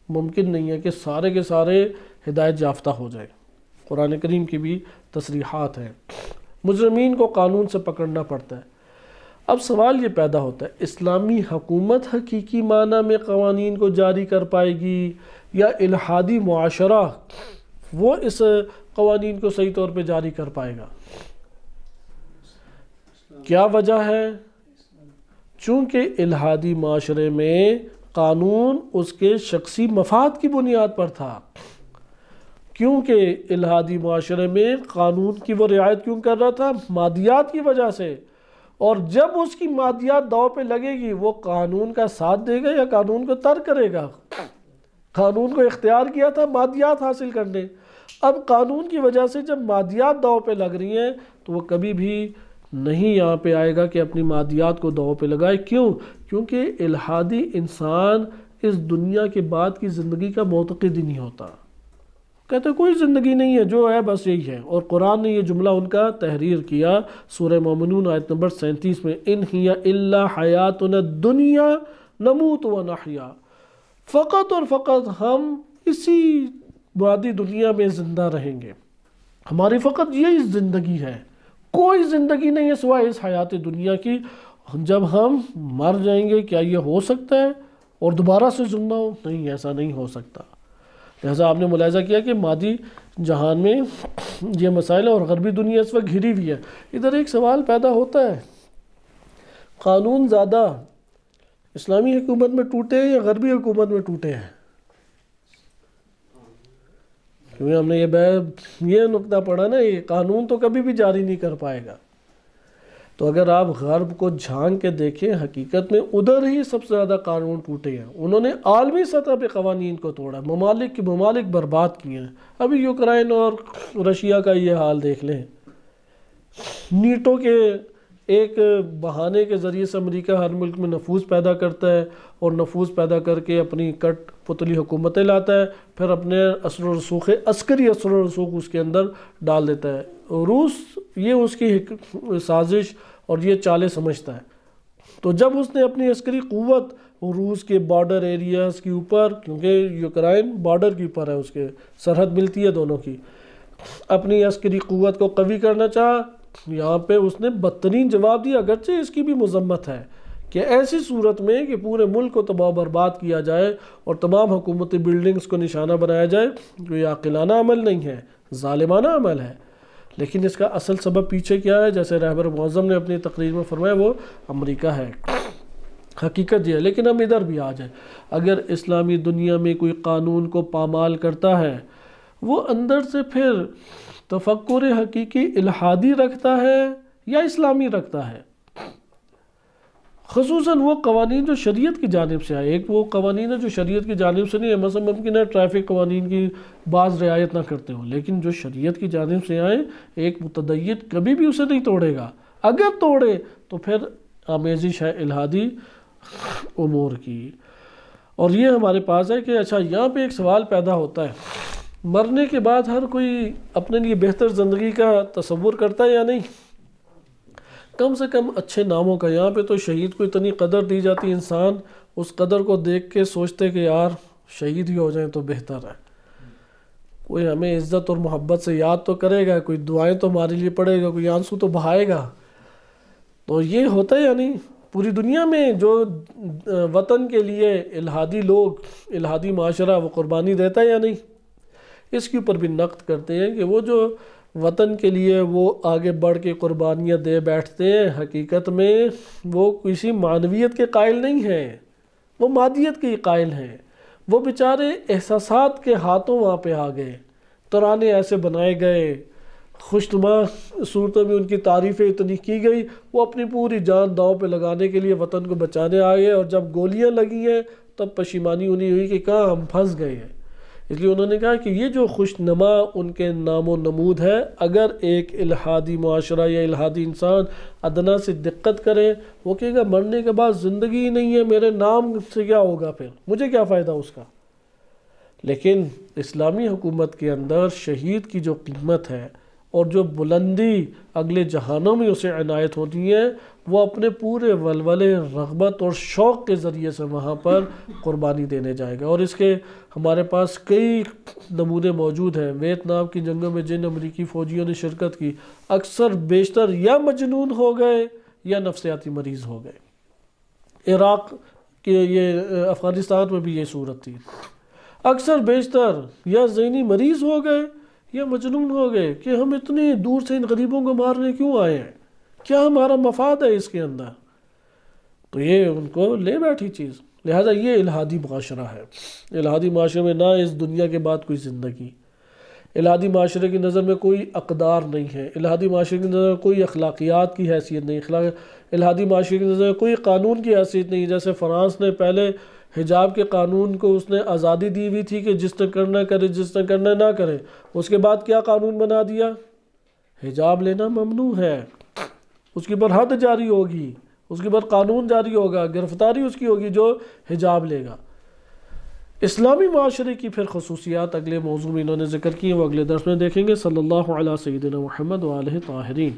ممکن نہیں ہے کہ سارے کے سارے ہدایت یافتہ ہو جائے۔ قرآن کریم کی بھی تصریحات ہیں، مجرمین کو قانون سے پکڑنا پڑتا ہے۔ اب سوال یہ پیدا ہوتا ہے اسلامی حکومت حقیقی معنی میں قوانین کو جاری کر پائے گی یا الحادی معاشرہ وہ اس قوانین کو صحیح طور پہ جاری کر پائے گا؟ کیا وجہ ہے؟ چونکہ الحادی معاشرے میں قانون اس کے شخصی مفاد کی بنیاد پر تھا، کیونکہ الحادی معاشرے میں قانون کی وہ رعایت کیوں کر رہا تھا؟ مادیات کی وجہ سے، اور جب اس کی مادیات داؤ پہ لگے گی وہ قانون کا ساتھ دے گا یا قانون کو ترک کرے گا؟ قانون کو اختیار کیا تھا مادیات حاصل کرنے، اب قانون کی وجہ سے جب مادیات داؤ پہ لگ رہی ہیں تو وہ کبھی بھی نہیں یہاں پہ آئے گا کہ اپنی مادیات کو داؤ پہ لگائے۔ کیوں؟ کیونکہ الحادی انسان اس دنیا کے بعد کی زندگی کا معتقد ہی نہیں ہوتا، کہتے کوئی زندگی نہیں ہے، جو ہے بس یہی ہے۔ اور قرآن نے یہ جملہ ان کا تحریر کیا سورہ مومنون آیت نمبر 37 میں، ان ہی الا حیاتنا الدنیا نموت و نحیا، فقط اور فقط ہم اسی مادی دنیا میں زندہ رہیں گے، ہماری فقط یہی زندگی ہے، کوئی زندگی نہیں ہے سوائے اس حیات دنیا کی۔ جب ہم مر جائیں گے کیا یہ ہو سکتا ہے اور دوبارہ سے زندہ ہو؟ نہیں، ایسا نہیں ہو سکتا۔ لہٰذا آپ نے ملاحظہ کیا کہ مادی جہان میں یہ مسائل اور غربی دنیا اس وقت گھری ہوئی ہے۔ ادھر ایک سوال پیدا ہوتا ہے، قانون زیادہ اسلامی حکومت میں ٹوٹے یا غربی حکومت میں ٹوٹے ہیں؟ کیونکہ ہم نے یہ نقطہ پڑھا نا، یہ قانون تو کبھی بھی جاری نہیں کر پائے گا۔ تو اگر آپ غرب کو جھانک کے دیکھیں، حقیقت میں ادھر ہی سب سے زیادہ قانون ٹوٹے ہیں، انہوں نے عالمی سطح پہ قوانین کو توڑا، ممالک کی ممالک برباد کیے ہیں۔ ابھی یوکرائن اور رشیا کا یہ حال دیکھ لیں، نیٹو کے ایک بہانے کے ذریعے سے امریکہ ہر ملک میں نفوذ پیدا کرتا ہے اور نفوذ پیدا کر کے اپنی کٹ پتلی حکومتیں لاتا ہے، پھر اپنے اثر و رسوخ عسکری اثر و رسوخ اس کے اندر ڈال دیتا ہے۔ روس یہ اس کی سازش اور یہ چالیں سمجھتا ہے، تو جب اس نے اپنی عسکری قوت روس کے بارڈر ایریاز کے اوپر، کیونکہ یوکرائن بارڈر کے اوپر ہے، اس کے سرحد ملتی ہے دونوں کی، اپنی عسکری قوت کو قوی کرنا چاہا۔ یہاں پہ اس نے بدترین جواب دیا، اگرچہ اس کی بھی مذمت ہے کہ ایسی صورت میں کہ پورے ملک کو تباہ و برباد کیا جائے اور تمام حکومتی بلڈنگز کو نشانہ بنایا جائے، کوئی عاقلانہ عمل نہیں ہے، ظالمانہ عمل ہے۔ لیکن اس کا اصل سبب پیچھے کیا ہے؟ جیسے رہبر معظم نے اپنی تقریر میں فرمایا، وہ امریکہ ہے۔ حقیقت یہ ہے۔ لیکن ہم ادھر بھی آ جائیں، اگر اسلامی دنیا میں کوئی قانون کو پامال کرتا ہے، وہ اندر سے پھر تفکر حقیقی الہادی رکھتا ہے یا اسلامی رکھتا ہے؟ خصوصاً وہ قوانین جو شریعت کی جانب سے آئے، ایک وہ قوانین ہے جو شریعت کی جانب سے نہیں ہے، مثلا ممکن ہے ٹریفک قوانین کی بعض رعایت نہ کرتے ہوں، لیکن جو شریعت کی جانب سے آئے ایک متدین کبھی بھی اسے نہیں توڑے گا، اگر توڑے تو پھر آمیزش ہے الہادی امور کی۔ اور یہ ہمارے پاس ہے کہ اچھا یہاں پہ ایک سوال پیدا ہوتا ہے، مرنے کے بعد ہر کوئی اپنے لیے بہتر زندگی کا تصور کرتا ہے یا نہیں؟ کم سے کم اچھے ناموں کا، یہاں پہ تو شہید کو اتنی قدر دی جاتی، انسان اس قدر کو دیکھ کے سوچتے کہ یار شہید ہی ہو جائیں تو بہتر ہے، کوئی ہمیں عزت اور محبت سے یاد تو کرے گا، کوئی دعائیں تو ہمارے لیے پڑھے گا، کوئی آنسو تو بہائے گا۔ تو یہ ہوتا ہے یا نہیں؟ پوری دنیا میں جو وطن کے لیے الہادی لوگ، الہادی معاشرہ، وہ قربانی دیتا ہے یا نہیں؟ اس کے اوپر بھی نقد کرتے ہیں کہ وہ جو وطن کے لیے وہ آگے بڑھ کے قربانیاں دے بیٹھتے ہیں، حقیقت میں وہ کسی معنویت کے قائل نہیں ہیں، وہ مادیت کے قائل ہیں۔ وہ بیچارے احساسات کے ہاتھوں وہاں پہ آ گئے، ترانے ایسے بنائے گئے، خوشنما صورتوں میں ان کی تعریفیں اتنی کی گئی، وہ اپنی پوری جان داؤں پہ لگانے کے لیے وطن کو بچانے آ گئے، اور جب گولیاں لگی ہیں تب پشیمانی انہیں ہوئی کہ کہاں ہم پھنس گئے ہیں۔ اس لیے انہوں نے کہا کہ یہ جو خوشنما ان کے نام و نمود ہے، اگر ایک الہادی معاشرہ یا الہادی انسان ادنا سے دقت کرے، وہ کہے گا مرنے کے بعد زندگی ہی نہیں ہے، میرے نام سے کیا ہوگا، پھر مجھے کیا فائدہ اس کا؟ لیکن اسلامی حکومت کے اندر شہید کی جو قیمت ہے اور جو بلندی اگلے جہانوں میں اسے عنایت ہوتی ہے، وہ اپنے پورے ولولے، رغبت اور شوق کے ذریعے سے وہاں پر قربانی دینے جائے گا۔ اور اس کے ہمارے پاس کئی نمونے موجود ہیں۔ ویتنام کی جنگوں میں جن امریکی فوجیوں نے شرکت کی، اکثر بیشتر یا مجنون ہو گئے یا نفسیاتی مریض ہو گئے۔ عراق کے یہ افغانستان میں بھی یہ صورت تھی، اکثر بیشتر یا ذہنی مریض ہو گئے یا مجنون ہو گئے کہ ہم اتنی دور سے ان غریبوں کو مارنے کیوں آئے ہیں، کیا ہمارا مفاد ہے اس کے اندر؟ تو یہ ان کو لے بیٹھی چیز۔ لہٰذا یہ الہادی معاشرہ ہے۔ الہادی معاشرے میں نہ اس دنیا کے بعد کوئی زندگی، الہادی معاشرے کی نظر میں کوئی اقدار نہیں ہے، الہادی معاشرے کی نظر میں کوئی اخلاقیات کی حیثیت نہیں، الہادی معاشرے کی نظر میں کوئی قانون کی حیثیت نہیں۔ جیسے فرانس نے پہلے حجاب کے قانون کو اس نے آزادی دی ہوئی تھی کہ جس نے کرنا کرے، جس نے کرنا نہ کرے، اس کے بعد کیا قانون بنا دیا؟ حجاب لینا ممنوع ہے، اس کے اوپر حد جاری ہوگی، اس کے اوپر قانون جاری ہوگا، گرفتاری اس کی ہوگی جو حجاب لے گا۔ اسلامی معاشرے کی پھر خصوصیات اگلے موضوع میں انہوں نے ذکر کی ہیں، وہ اگلے درس میں دیکھیں گے۔ صلی اللہ علیہ سیدنا محمد وآلہ طاہرین۔